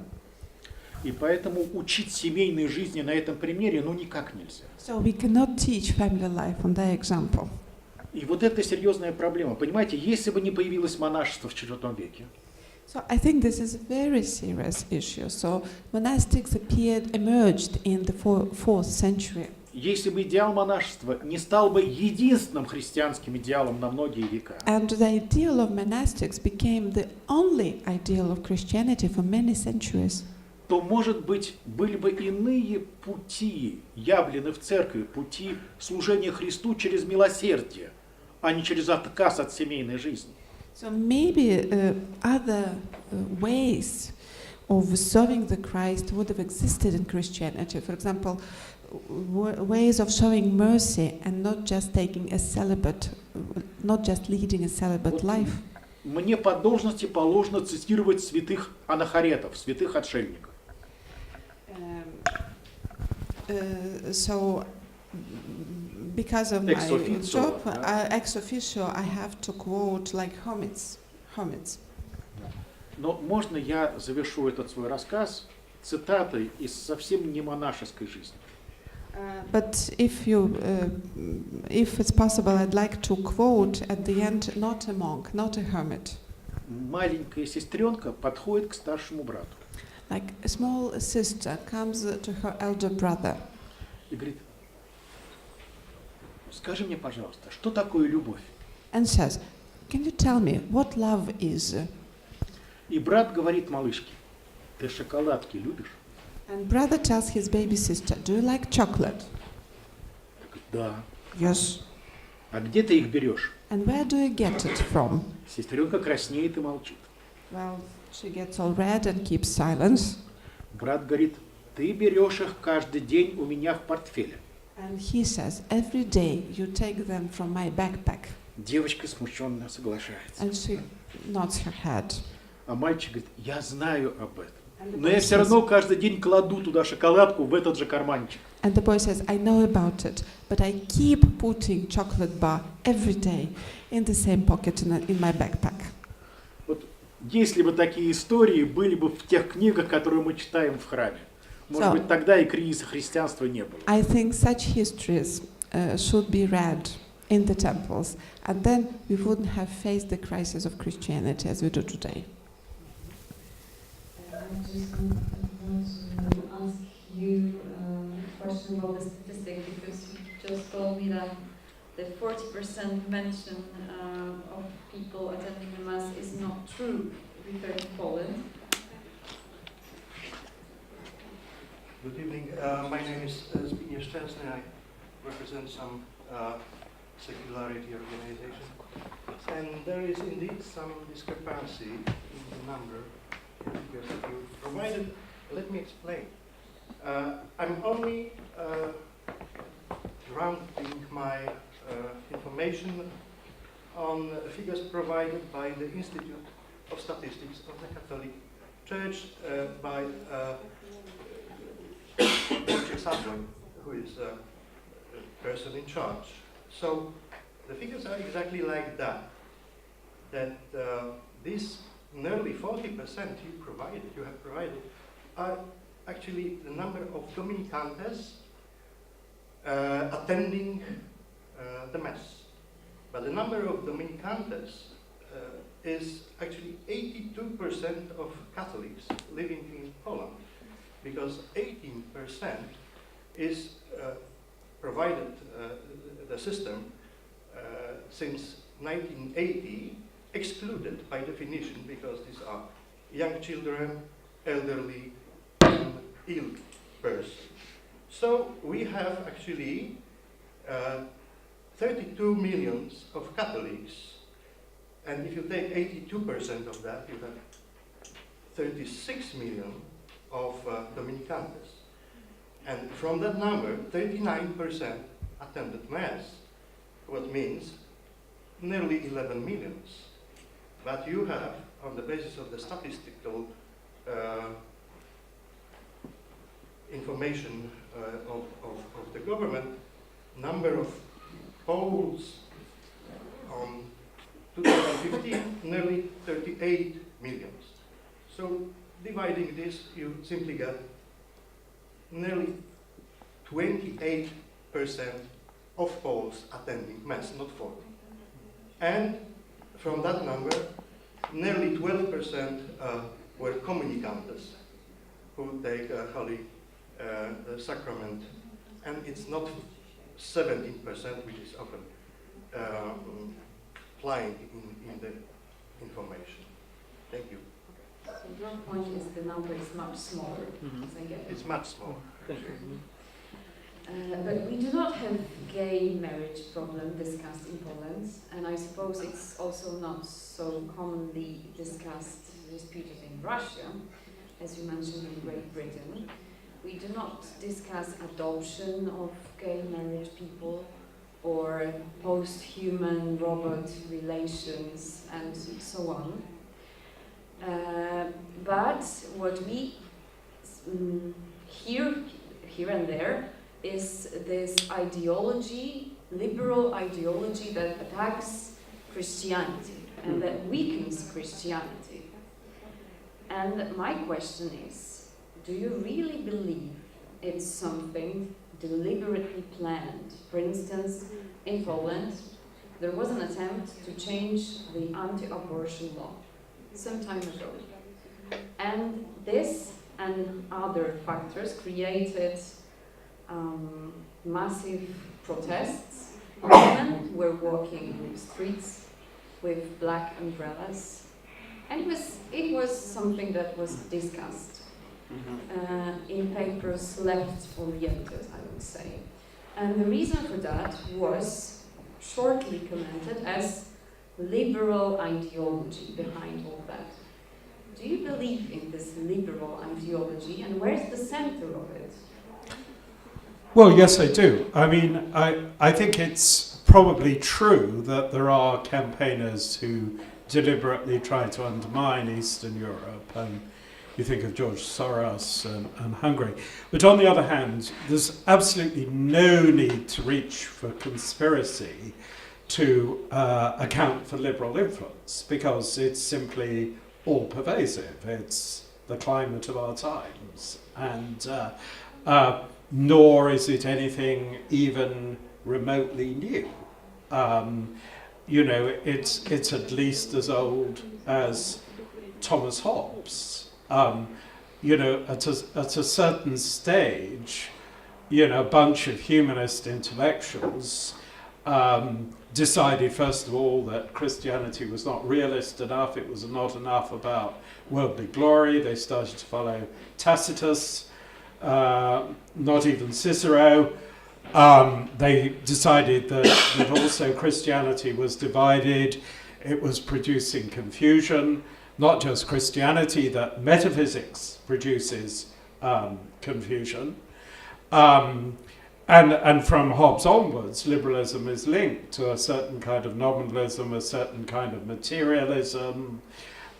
И поэтому учить семейной жизни на этом примере, ну, никак нельзя. So we cannot teach family life on their example. И вот это серьезная проблема. Понимаете, если бы не появилось монашество в IV веке, So I think this is a very serious issue. So monastics emerged in the fourth century. если бы идеал монашества не стал бы единственным христианским идеалом на многие века, And the ideal of monastics became the only ideal of Christianity for many centuries. то, может быть, были бы иные пути явлены в церкви, пути служения Христу через милосердие, а не через отказ от семейной жизни. So maybe other ways of serving the Christ would have existed in Christianity. For example, ways of showing mercy and not just taking a celibate, not just leading a celibate life. Мне по должности положено цитировать святых анахаретов, святых отшельников. So, because of Ex my officio, job, да. ex officio, I have to quote like hermits. Но можно я завершу этот свой рассказ цитатой из совсем не монашеской жизни. But if it's possible, I'd like to quote at the end, not a monk, not a hermit. Маленькая сестренка подходит к старшему брату Like a small sister comes to her elder brother и говорит, скажи мне, пожалуйста, что такое любовь? and says, "Can you tell me what love is?" И брат говорит малышке, ты шоколадки любишь? And brother tells his baby sister, "Do you like chocolate?" Она говорит, да. Yes. А где ты их берешь? And where do you get it from? Сестренка краснеет и молчит. Well, she gets all red and keeps silence. Брат говорит, ты берешь их каждый день у меня в портфеле. And he says, "Every day you take them from my backpack." Девочка смущенно соглашается. And she nods her head. А мальчик говорит, я знаю об этом. And the Но boy я все says- равно каждый день кладу туда шоколадку в этот же карманчик. And the boy says, "I know about it, but I keep putting chocolate bar every day in the same pocket in my backpack." Вот если бы такие истории были бы в тех книгах, которые мы читаем в храме, может быть, тогда и кризиса христианства не было. I think such histories should be read in the temples, and then we wouldn't have faced the crisis of Christianity as we do today. I just want to ask you a question about the statistic, because you just told me that the 40% mention of people attending the Mass is not true, referring to Poland. Good evening. My name is Zbigniew Szczęsny. I represent some secularity organization. And there is indeed some discrepancy in the number because you provided. Let me explain. I'm only grounding my information on figures provided by the Institute of Statistics of the Catholic Church by Wojciech, who is a person in charge. So the figures are exactly like that. That this nearly 40% you have provided, are actually the number of Dominicantes attending the Mass. But the number of Dominicantes is actually 82% of Catholics living in Poland, because 18% is provided the system since 1980, excluded by definition, because these are young children, elderly, and ill persons. So we have actually 32 millions of Catholics, and if you take 82% of that, you have 36 million of Dominicantes. And from that number, 39% attended Mass, what means nearly 11 millions. But you have, on the basis of the statistical information of the government, number of Poles on 2015, nearly 38 millions. So dividing this, you simply get nearly 28% of Poles attending Mass, not 40. And from that number, nearly 12% were communicantes, who take Holy Sacrament, and it's not 17%, which is often flying in the information. Thank you. So your point is the number is much smaller, as I get it. It's much smaller. Thank you. But we do not have gay marriage problem discussed in Poland, and I suppose it's also not so commonly disputed in Russia, as you mentioned in Great Britain. We do not discuss adoption of gay marriage people or post-human robot relations and so on. But what we hear here and there is this ideology, liberal ideology, that attacks Christianity and that weakens Christianity. And my question is, do you really believe it's something deliberately planned? For instance, in Poland, there was an attempt to change the anti-abortion law some time ago. And this and other factors created massive protests. Women were walking in the streets with black umbrellas, and it was something that was discussed in papers left-oriented, I would say. And the reason for that was shortly commented as liberal ideology behind all that. Do you believe in this liberal ideology, and where's the center of it? Well, yes, I do. I mean, I think it's probably true that there are campaigners who deliberately try to undermine Eastern Europe, and you think of George Soros and Hungary. But on the other hand, there's absolutely no need to reach for conspiracy to account for liberal influence, because it's simply all pervasive. It's the climate of our times, and nor is it anything even remotely new. You know, it's at least as old as Thomas Hobbes. You know, at a certain stage, you know, a bunch of humanist intellectuals decided, first of all, that Christianity was not realist enough. It was not enough about worldly glory. They started to follow Tacitus, not even Cicero. They decided that also Christianity was divided. It was producing confusion. Not just Christianity, that metaphysics produces confusion. And from Hobbes onwards, liberalism is linked to a certain kind of nominalism, a certain kind of materialism.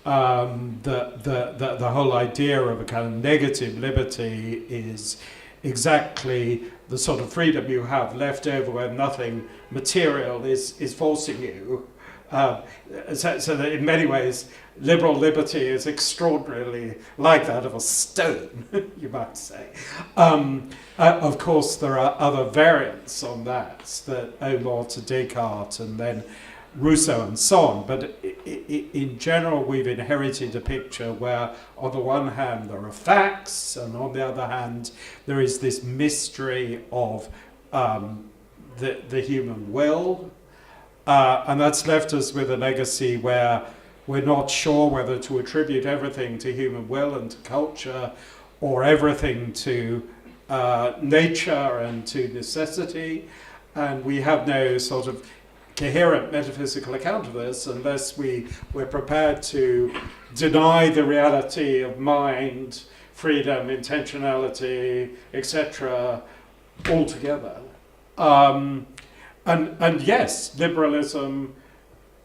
The whole idea of a kind of negative liberty is exactly the sort of freedom you have left over when nothing material is forcing you. So that in many ways, liberal liberty is extraordinarily like that of a stone, you might say. Of course, there are other variants on that owe more to Descartes and then Rousseau and so on. But in general, we've inherited a picture where, on the one hand, there are facts, and on the other hand, there is this mystery of the human will. And that's left us with a legacy where we're not sure whether to attribute everything to human will and to culture, or everything to nature and to necessity. And we have no sort of coherent metaphysical account of this unless we're prepared to deny the reality of mind, freedom, intentionality, etc. altogether. And yes, liberalism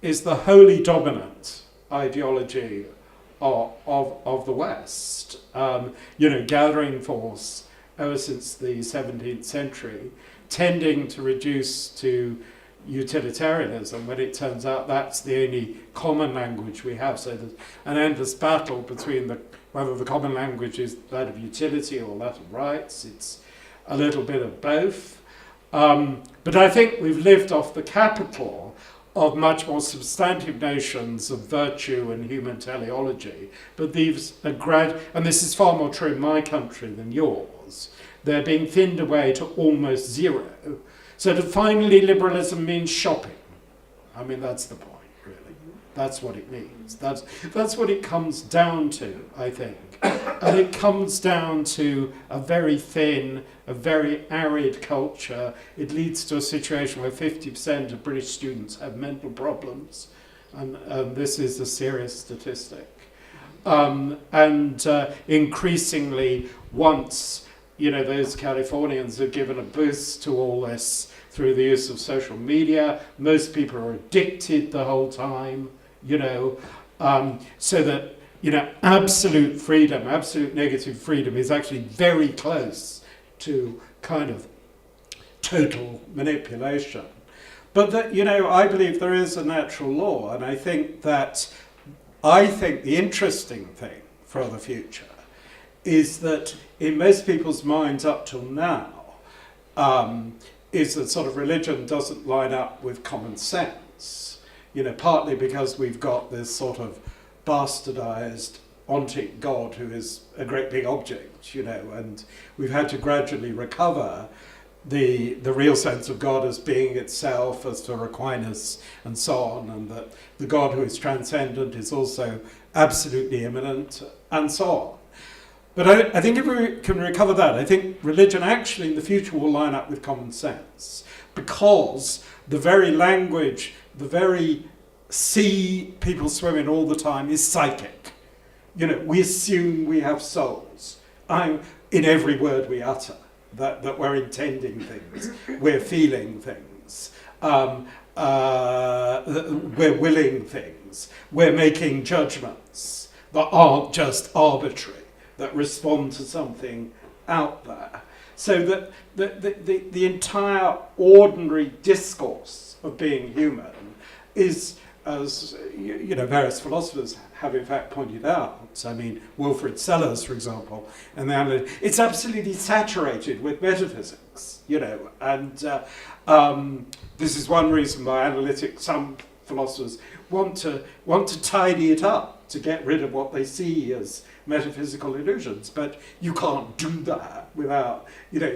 is the wholly dominant ideology of the West, gathering force ever since the 17th century, tending to reduce to utilitarianism when it turns out that's the only common language we have. So there's an endless battle between whether the common language is that of utility or that of rights. It's a little bit of both. But I think we've lived off the capital of much more substantive notions of virtue and human teleology. But these are and this is far more true in my country than yours. They're being thinned away to almost zero. So that finally liberalism means shopping. I mean, that's the point, really. That's what it means. That's what it comes down to, I think. And it comes down to a very thin, a very arid culture. It leads to a situation where 50% of British students have mental problems. And this is a serious statistic. Increasingly, once those Californians are given a boost to all this through the use of social media, most people are addicted the whole time, so that absolute freedom, absolute negative freedom is actually very close to kind of total manipulation. But that, I believe there is a natural law, and I think the interesting thing for the future is that in most people's minds up till now, is that sort of religion doesn't line up with common sense, partly because we've got this sort of bastardized ontic God who is a great big object, and we've had to gradually recover the real sense of God as being itself, as for Aquinas and so on, and that the God who is transcendent is also absolutely immanent, and so on. But I think if we can recover that, I think religion actually in the future will line up with common sense, because the very language, the very sea people swim in all the time is psychic. We assume we have souls. In every word we utter, that we're intending things, we're feeling things, we're willing things, we're making judgments that aren't just arbitrary, that respond to something out there. So that the entire ordinary discourse of being human is, as various philosophers have in fact pointed out, I mean, Wilfrid Sellers, for example, and it's absolutely saturated with metaphysics, and this is one reason why some philosophers want to tidy it up, to get rid of what they see as metaphysical illusions, but you can't do that without,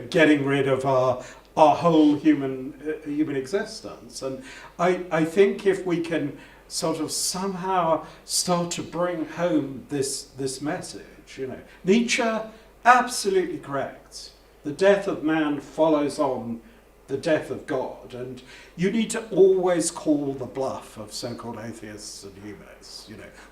getting rid of our whole human existence. And I think if we can sort of somehow start to bring home this message, Nietzsche, absolutely correct. The death of man follows on the death of God, and you need to always call the bluff of so-called atheists and humanists.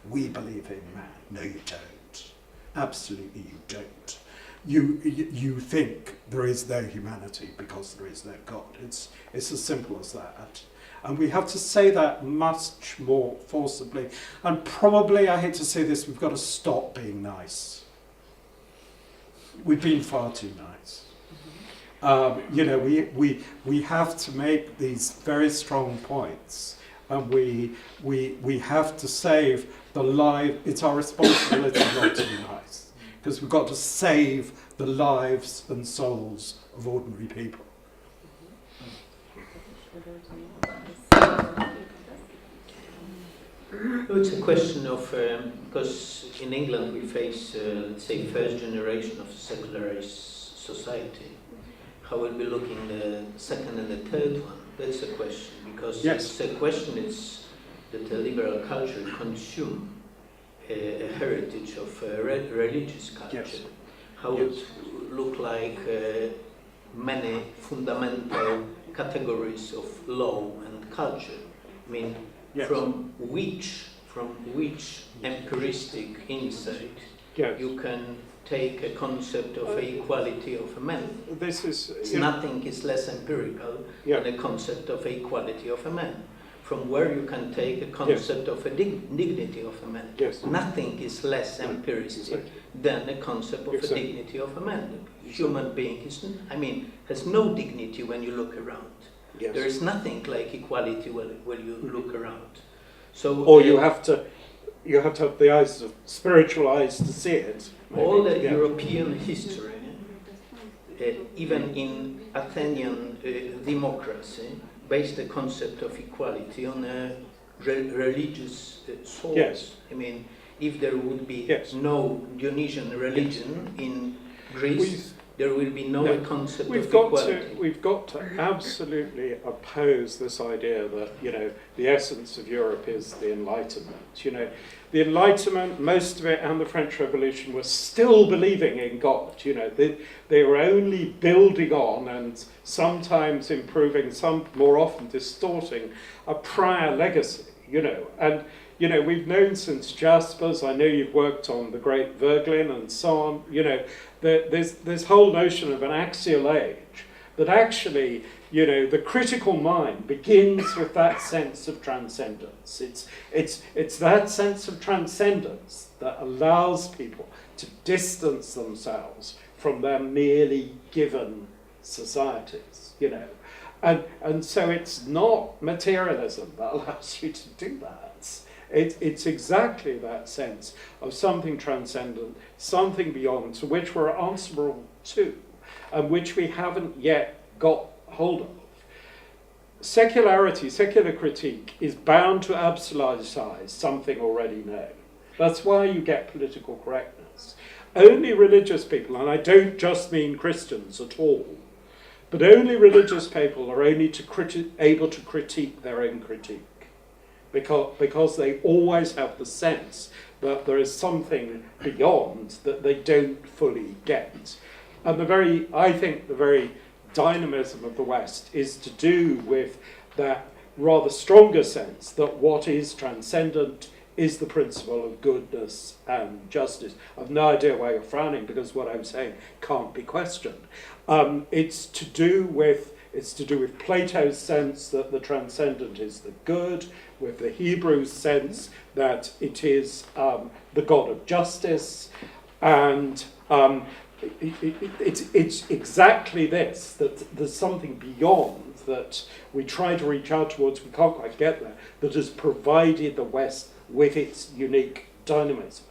We believe in man. No, you don't. Absolutely, you don't. you think there is no humanity because there is no God. It's as simple as that. And we have to say that much more forcibly. And probably, I hate to say this, we've got to stop being nice. We've been far too nice. We have to make these very strong points, and we have to save the life. It's our responsibility not to be nice, because we've got to save the lives and souls of ordinary people. It's a question of, because in England we face, let's say, first generation of secularized society. How will be looking the second and the third one? That's a question, because Yes. it's a question is that a liberal culture consume a heritage of religious culture. Yes. How Yes. it look like many fundamental categories of law and culture. I mean, Yes. from which empiristic insight Yes. you can take a concept of equality of a man. This is Nothing is less empirical than a concept of equality of a man. From where you can take a concept of a dignity of a man. Yes. Nothing is less empiristic than a concept of a dignity of a man. The human being has no dignity when you look around. Yes. There is nothing like equality when you look around. So, Or you have to have the eyes of spiritual eyes to see it. Maybe. all the European history, even in Athenian democracy, based the concept of equality on a religious source. Yes. I mean, if there would be no Dionysian religion in Greece, there will be no concept of equality. We've got to absolutely oppose this idea that, the essence of Europe is the Enlightenment. The Enlightenment, most of it, and the French Revolution were still believing in God. They were only building on and sometimes improving, some more often distorting a prior legacy. And we've known since Jaspers. I know you've worked on the Great Verglin and so on. There's this whole notion of an axial age that actually, the critical mind begins with that sense of transcendence. It's that sense of transcendence that allows people to distance themselves from their merely given societies, And so it's not materialism that allows you to do that. It's exactly that sense of something transcendent, something beyond, to which we're answerable to, and which we haven't yet got hold of. Secularity, secular critique, is bound to absolutize something already known. That's why you get political correctness. Only religious people, and I don't just mean Christians at all, but only religious people are only able to critique their own critique. Because they always have the sense that there is something beyond that they don't fully get. And I think the very dynamism of the West is to do with that rather stronger sense that what is transcendent is the principle of goodness and justice. I've no idea why you're frowning, because what I'm saying can't be questioned. It's to do with Plato's sense that the transcendent is the good, with the Hebrew sense that it is the God of justice, and it's exactly this, that there's something beyond that we try to reach out towards, we can't quite get there, that has provided the West with its unique dynamism.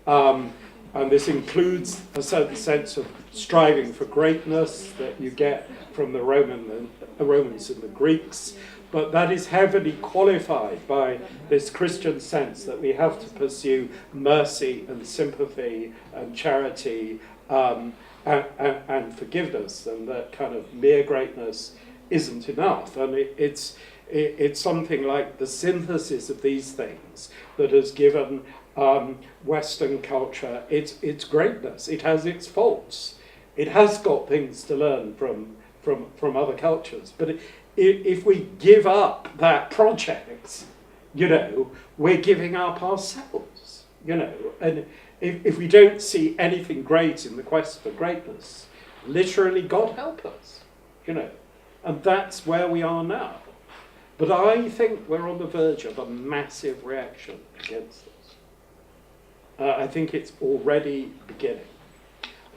And this includes a certain sense of striving for greatness that you get from the Romans and the Greeks, but that is heavily qualified by this Christian sense that we have to pursue mercy and sympathy and charity and forgiveness, and that kind of mere greatness isn't enough. And it's something like the synthesis of these things that has given Western culture its greatness. It has its faults. It has got things to learn from other cultures. But if we give up that project, we're giving up ourselves. you know. And if we don't see anything great in the quest for greatness, literally, God help us, you know. And that's where we are now. But I think we're on the verge of a massive reaction against this. I think it's already beginning.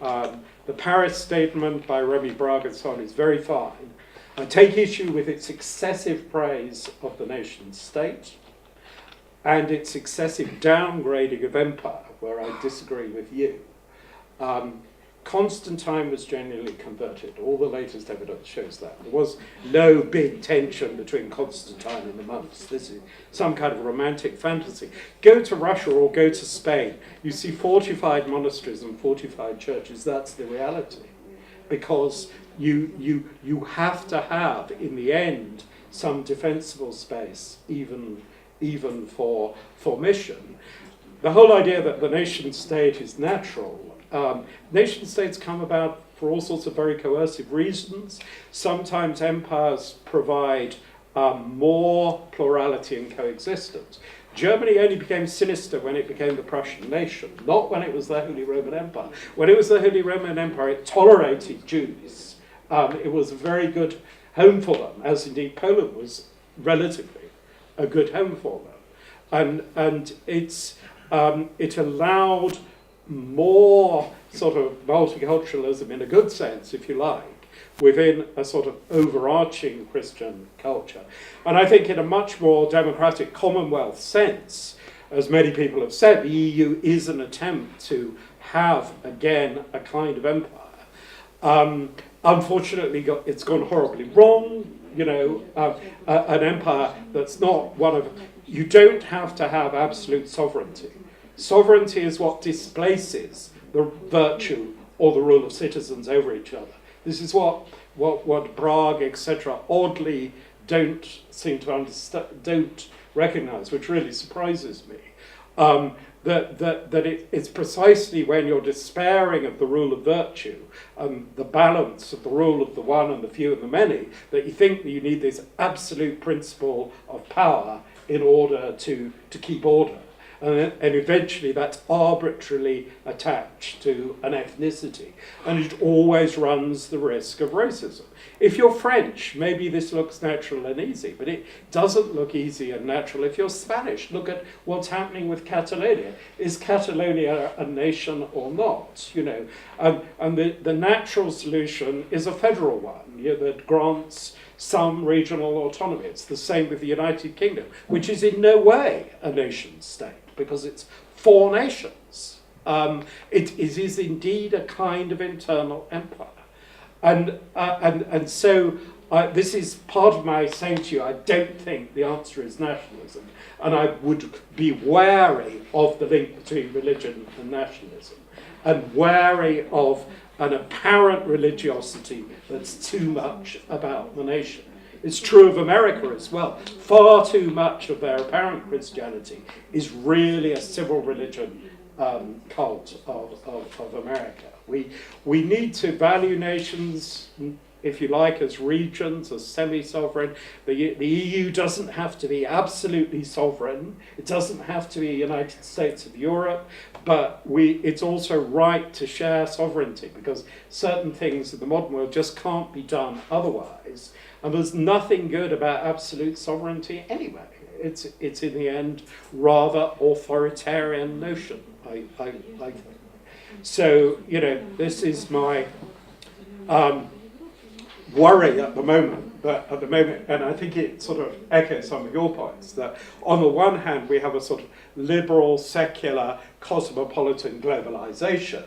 The Paris statement by Remy Bragasson is very fine. I take issue with its excessive praise of the nation state and its excessive downgrading of empire, where I disagree with you. Constantine was genuinely converted. All the latest evidence shows that. There was no big tension between Constantine and the monks. This is some kind of romantic fantasy. Go to Russia or go to Spain. You see fortified monasteries and fortified churches. That's the reality. Because you have to have, in the end, some defensible space, even for mission. The whole idea that the nation state is natural. Nation states come about for all sorts of very coercive reasons. Sometimes empires provide more plurality and coexistence. Germany only became sinister when it became the Prussian nation, not when it was the Holy Roman Empire. When it was the Holy Roman Empire, it tolerated Jews. It was a very good home for them, as indeed Poland was relatively a good home for them. And it allowed more sort of multiculturalism in a good sense, if you like, within a sort of overarching Christian culture. And I think in a much more democratic Commonwealth sense, as many people have said, the EU is an attempt to have, again, a kind of empire. Unfortunately, it's gone horribly wrong. You know, an empire that's not one of... You don't have to have absolute sovereignty. Sovereignty is what displaces the virtue or the rule of citizens over each other. This is what Prague, etc., oddly don't seem to understand, don't recognise, which really surprises me. It's precisely when you're despairing of the rule of virtue and the balance of the rule of the one and the few and the many that you think that you need this absolute principle of power in order to keep order. And eventually that's arbitrarily attached to an ethnicity. And it always runs the risk of racism. If you're French, maybe this looks natural and easy, but it doesn't look easy and natural if you're Spanish. Look at what's happening with Catalonia. Is Catalonia a nation or not? You know, and the natural solution is a federal one, you know, that grants some regional autonomy. It's the same with the United Kingdom, which is in no way a nation state, because it's four nations. It is indeed a kind of internal empire. And so this is part of my saying to you, I don't think the answer is nationalism. And I would be wary of the link between religion and nationalism, and wary of an apparent religiosity that's too much about the nation. It's true of America as well. Far too much of their apparent Christianity is really a civil religion cult of America. We need to value nations, if you like, as regions, as semi-sovereign. The EU doesn't have to be absolutely sovereign. It doesn't have to be United States of Europe, but it's also right to share sovereignty, because certain things in the modern world just can't be done otherwise. And there's nothing good about absolute sovereignty anyway. It's in the end rather authoritarian notion, I think. So, you know, this is my worry at the moment, and I think it sort of echoes some of your points, that on the one hand we have a sort of liberal, secular, cosmopolitan globalization,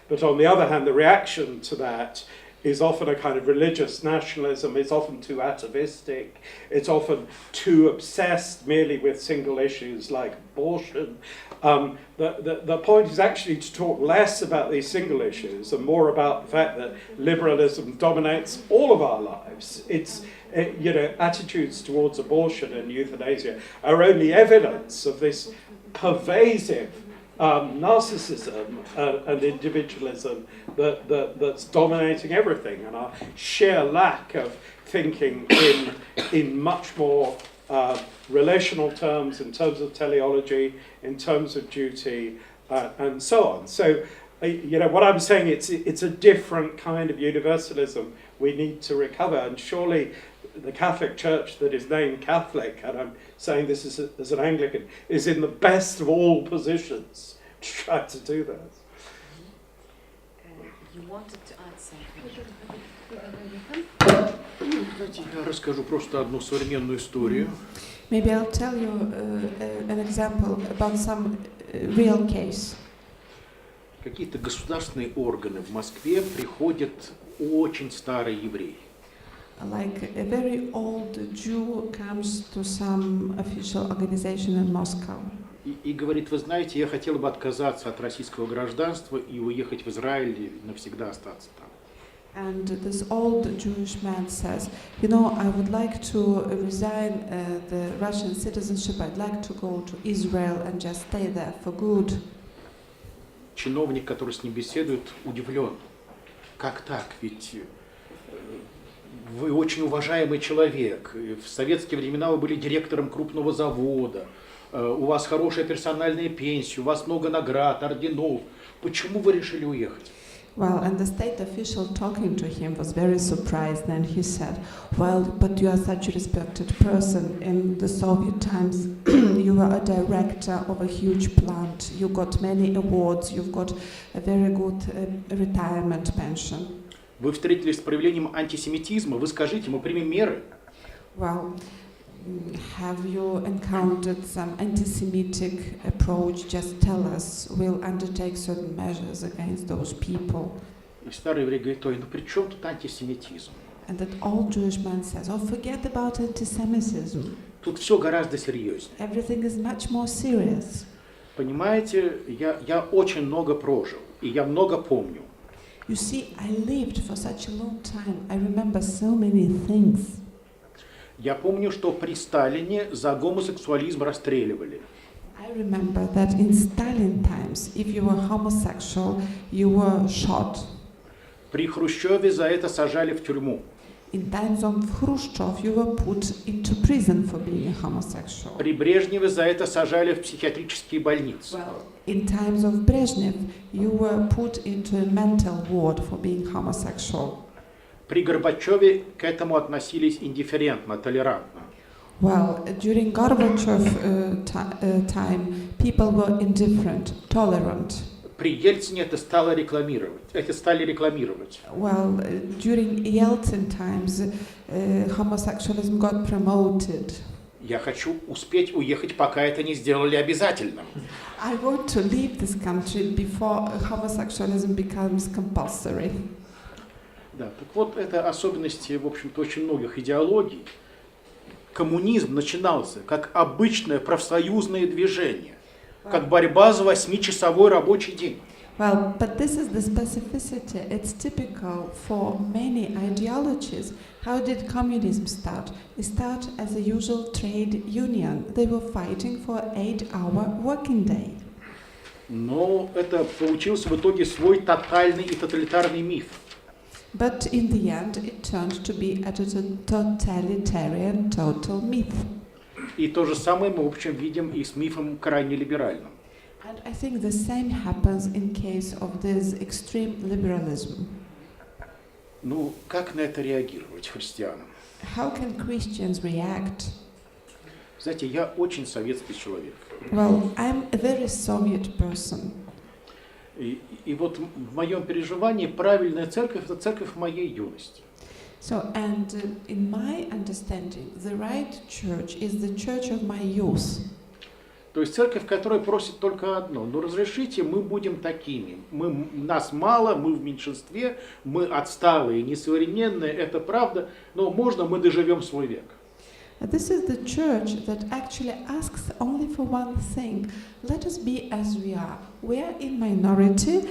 but on the other hand the reaction to that is often a kind of religious nationalism. It's often too atavistic, it's often too obsessed merely with single issues like abortion. The point is actually to talk less about these single issues and more about the fact that liberalism dominates all of our lives. You know, attitudes towards abortion and euthanasia are only evidence of this pervasive narcissism and individualism that's dominating everything, and our sheer lack of thinking in much more relational terms, in terms of teleology, in terms of duty, and so on. So, what I'm saying, it's a different kind of universalism we need to recover, and surely the Catholic Church that is named Catholic, and I'm saying this as an Anglican, is in the best of all positions to try to do that. You wanted to add something. Знаете, я расскажу просто одну современную историю. Maybe I'll tell you an example about some real case. Какие-то государственные органы в Москве приходят очень старые евреи. Like a very old Jew comes to some official organization in Moscow И говорит, вы знаете, я хотел бы отказаться от российского гражданства и уехать в Израиль и навсегда остаться там. and this old Jewish man says, you know, I would like to resign the Russian citizenship, I'd like to go to Israel and just stay there for good. Чиновник, который с ним беседует, удивлен. Как так? Ведь вы очень уважаемый человек. В советские времена вы были директором крупного завода. У вас хорошая персональная пенсия, у вас много наград, орденов. Почему вы решили уехать? Well, and the state official talking to him was very surprised, and he said, well, but you are such a respected person. In the Soviet times, you were a director of a huge plant, you got many awards, you've got a very good retirement pension. Вы встретились с проявлением антисемитизма, вы скажите, мы примем меры. Well, have you encountered some anti-Semitic approach? Just tell us, we'll undertake certain measures against those people. И старый еврей говорит, ой, ну при чем тут антисемитизм? And that old Jewish man says, oh, forget about anti-Semitism. Тут все гораздо серьезнее. Everything is much more serious. Понимаете, я очень много прожил, и я много помню. You see, I lived for such a long time. I remember so many things. Я помню, что при Сталине за гомосексуализм расстреливали. I remember that in Stalin times, if you were homosexual, you were shot. При Хрущеве за это сажали в тюрьму. In times of Khrushchev, you were put into prison for being a homosexual. При Брежневе за это сажали в психиатрические больницы. Well, in times of Brezhnev, you were put into a mental ward for being homosexual. При Горбачеве к этому относились индифферентно, толерантно. Well, during Gorbachev time, people were indifferent, tolerant. При Ельцине это стали рекламировать. Well, during Yeltsin times, homosexualism got promoted. Я хочу успеть уехать, пока это не сделали обязательным. I want to leave this country before homosexualism becomes compulsory. Да, так вот, это особенности, в общем-то, очень многих идеологий. Коммунизм начинался как обычное профсоюзное движение, как борьба за 8-часовой рабочий день. Well, but this is the specificity. It's typical for many ideologies. How did communism start? It started as a usual trade union. They were fighting for an 8-hour working day. Но это получился в итоге свой тотальный и тоталитарный миф. But in the end, it turned to be a totalitarian, total myth. И то же самое мы, в общем, видим и с мифом крайне либеральным. And I think the same happens in case of this extreme liberalism. Ну, как на это реагировать христианам? How can Christians react? Знаете, я очень советский человек. Well, I'm a very Soviet person. И вот в моем переживании правильная церковь – это церковь моей юности. So, and in my understanding, the right church is the church of my youth. То есть церковь, которая просит только одно: ну разрешите, мы будем такими. Нас мало, мы в меньшинстве, мы отсталые, несовременные, это правда, но можно мы доживем свой век. This is the church that actually asks only for one thing. Let us be as we are. We are in minority,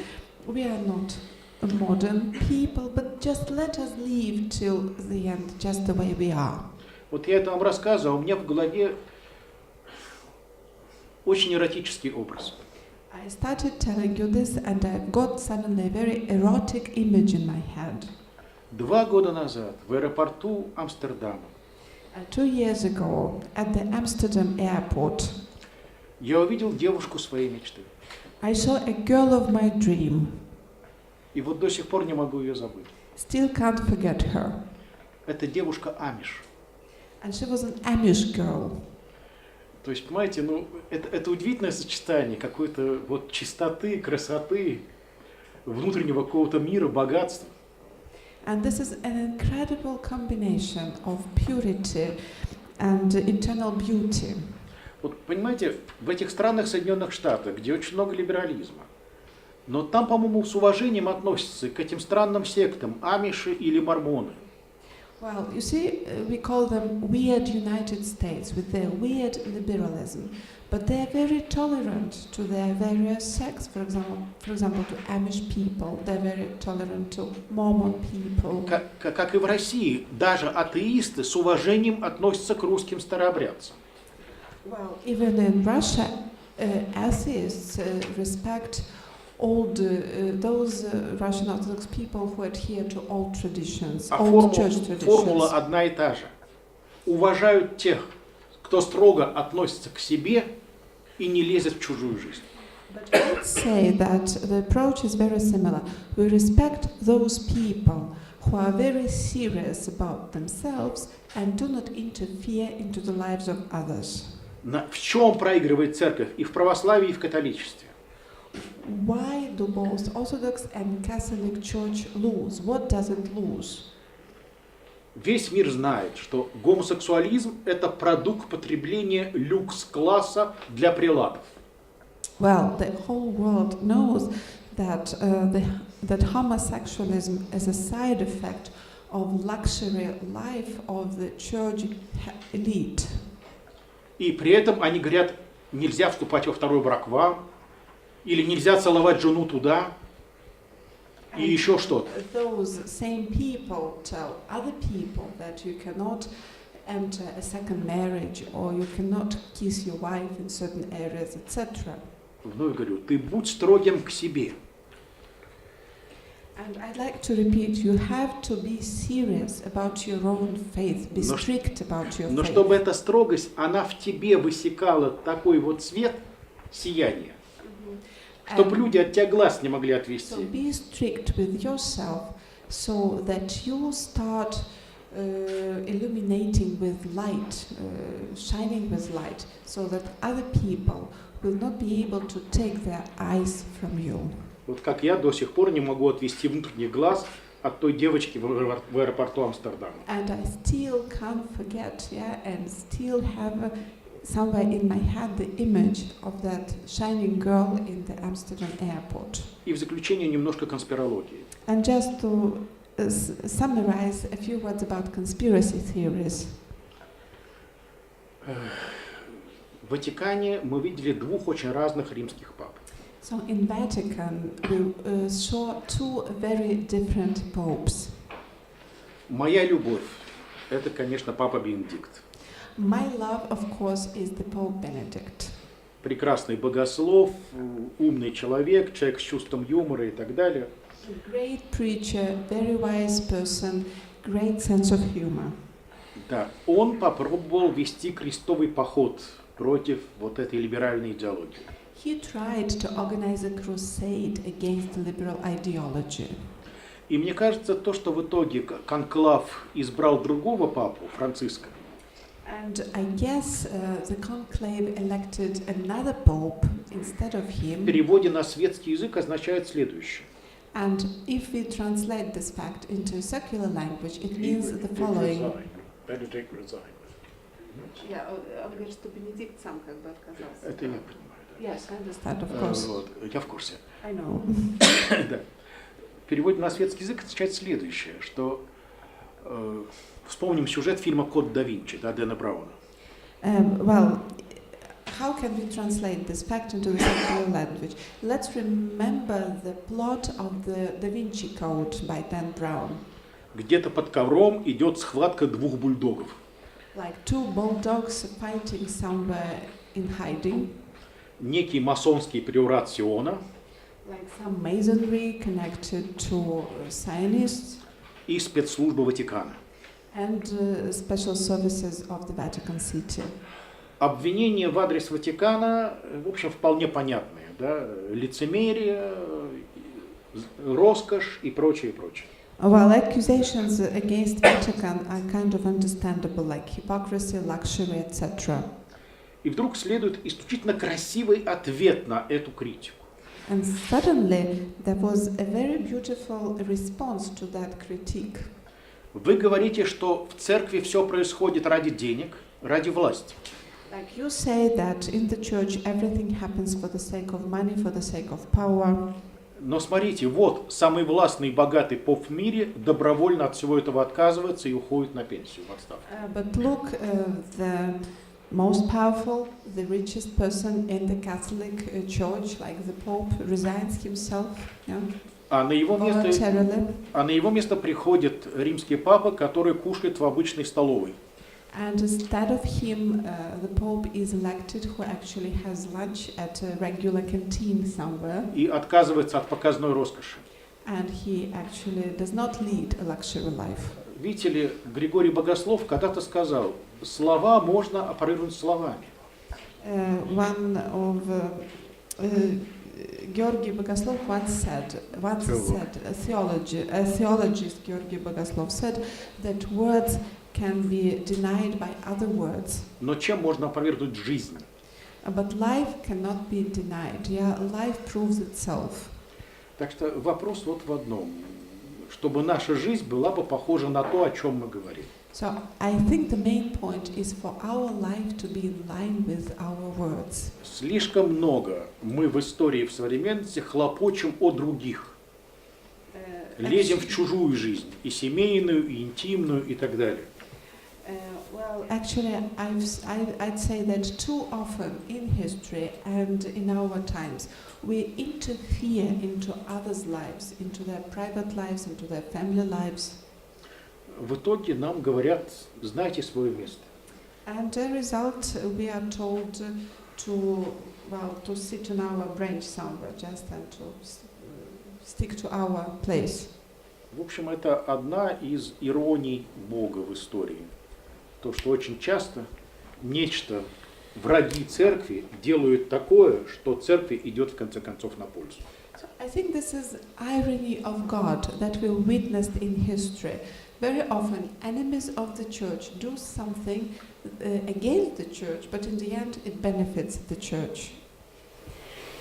we are not a modern people, but just let us live till the end, just the way we are. Вот я это вам рассказываю, а у меня в голове очень эротический образ. I started telling you this and I've got suddenly a very erotic image in my head. 2 года назад в аэропорту Амстердама 2 years ago, at the Amsterdam airport, я увидел девушку своей мечты. I saw a girl of my dream. И вот до сих пор не могу ее забыть. Still can't forget her. Это девушка Амиш. And she was an Amish girl. То есть, понимаете, ну, это удивительное сочетание какой-то вот чистоты, красоты, внутреннего какого-то мира, богатства. And this is an incredible combination of purity and internal beauty. Вот, понимаете, в этих странах Соединенных Штатах, где очень много либерализма, но там, по-моему, с уважением относятся к этим странным сектам, амиши или мормоны. Well, you see, we call them weird United States with their weird liberalism, but they are very tolerant to their various sects. For example, to Amish people, they're very tolerant to Mormon people. Как и в России, даже атеисты с уважением относятся к русским старообрядцам. Well, even in Russia, atheists respect those Russian Orthodox people who adhere to old traditions, old church traditions. Формула одна и та же. Уважают тех, кто строго относится к себе и не лезет в чужую жизнь. But let's say that the approach is very similar. We respect those people who are very serious about themselves and do not interfere into the lives of others. В чем проигрывает церковь и в православии, и в католичестве? Why do both Orthodox and Catholic Church lose? What does it lose? Весь мир знает, что гомосексуализм – это продукт потребления люкс-класса для прилатов. Well, the whole world knows that that homosexualism is a side effect of luxury life of the church elite. И при этом они говорят, нельзя вступать во второй брак вам, или нельзя целовать жену туда, и еще что-то. Those same people tell other people that you cannot enter a second marriage or you cannot kiss your wife in certain areas, etc. Вновь говорю, ты будь строгим к себе. And I'd like to repeat, you have to be serious about your own faith, be strict about your faith. Но чтобы эта строгость, она в тебе высекала такой вот свет, сияние, чтобы люди от тебя глаз не могли отвести. So be strict with yourself so that you start illuminating with light, shining with light, so that other people will not be able to take their eyes from you. Вот как я до сих пор не могу отвести внутренний глаз от той девочки в аэропорту Амстердама. And I still can't forget, and still have somewhere in my head the image of that shining girl in the Amsterdam airport. И в заключение немножко конспирологии. And just to summarize a few words about conspiracy theories. В Ватикане мы видели двух очень разных римских пап. So in Vatican we saw two very different popes. Моя любовь – это, конечно, папа Бенедикт. My love, of course, is the Pope Benedict. Прекрасный богослов, умный человек, человек с чувством юмора и так далее. A great preacher, very wise person, great sense of humor. Да, он попробовал вести крестовый поход против вот этой либеральной идеологии. He tried to organize a crusade against the liberal ideology. И мне кажется, то, что в итоге конклав избрал другого папу, Франциска, And I guess the conclave elected another pope instead of в him. переводе на светский язык означает следующее. And if we translate this fact into secular language, it means the following. Benedict resigned. Он говорит, что Бенедикт сам как бы отказался. Это я понимаю. Yes, I understand, of course. Вот, я в курсе. I know. Да. В переводе на светский язык означает следующее, что вспомним сюжет фильма «Код да Винчи», да, Дэна Брауна. Well, how can we translate this fact into the secular language? Let's remember the plot of the Da Vinci Code by Dan Brown. Где-то под ковром идет схватка двух бульдогов. Like two bulldogs fighting somewhere in hiding. Некий масонский приорат Сиона Like some masonry connected to Zionists. и спецслужбы Ватикана. and special services of the Vatican City. Обвинения в адрес Ватикана, в общем, вполне понятные, да? Лицемерие, роскошь и прочее, прочее. While accusations against Vatican are kind of understandable, like hypocrisy, luxury, etc. И вдруг следует исключительно красивый ответ на эту критику. And suddenly there was a very beautiful response to that critique. Вы говорите, что в церкви все происходит ради денег, ради власти. Like you say that in the church everything happens for the sake of money, for the sake of power. Но смотрите, вот самый властный и богатый поп в мире добровольно от всего этого отказывается и уходит на пенсию, в отставку. But look, the most powerful, the richest person in the Catholic Church, like the Pope, resigns himself, yeah, А на его место приходит римский папа, который кушает в обычной столовой. And instead of him, the Pope is elected, who actually has lunch at a regular canteen somewhere. И отказывается от показной роскоши. And he actually does not lead a luxury life. Видите ли, Григорий Богослов когда-то сказал, слова можно опровергнуть словами. One of Georgy Bogoslov once said, a theologist Georgy Bogoslov said that words can be denied by other words. Но чем можно опровергнуть жизнь? But life cannot be denied. Yeah, life proves itself. Так что вопрос вот в одном, чтобы наша жизнь была бы похожа на то, о чем мы говорим. So I think the main point is for our life to be in line with our words. Слишком много мы в истории, в современности хлопочем о других. Лезем в чужую жизнь, и семейную, и интимную, и так далее. Well, actually, I'd say that too often in history and in our times, we interfere into others' lives, into their private lives, into their family lives. В итоге нам говорят, знайте свое место. And as a result, we are told to sit on our branch somewhere, just and to stick to our place. В общем, это одна из ироний Бога в истории. То, что очень часто нечто, враги церкви делают такое, что церкви идет в конце концов на пользу. So I think this is irony of God that we witnessed in history. Very often, enemies of the church do something against the church, but in the end, it benefits the church.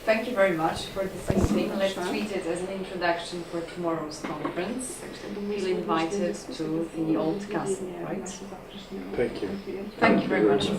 Thank you very much for this meeting. Let's treat it as an introduction for tomorrow's conference. Feel invited to the old castle, right? Thank you. Thank you very much.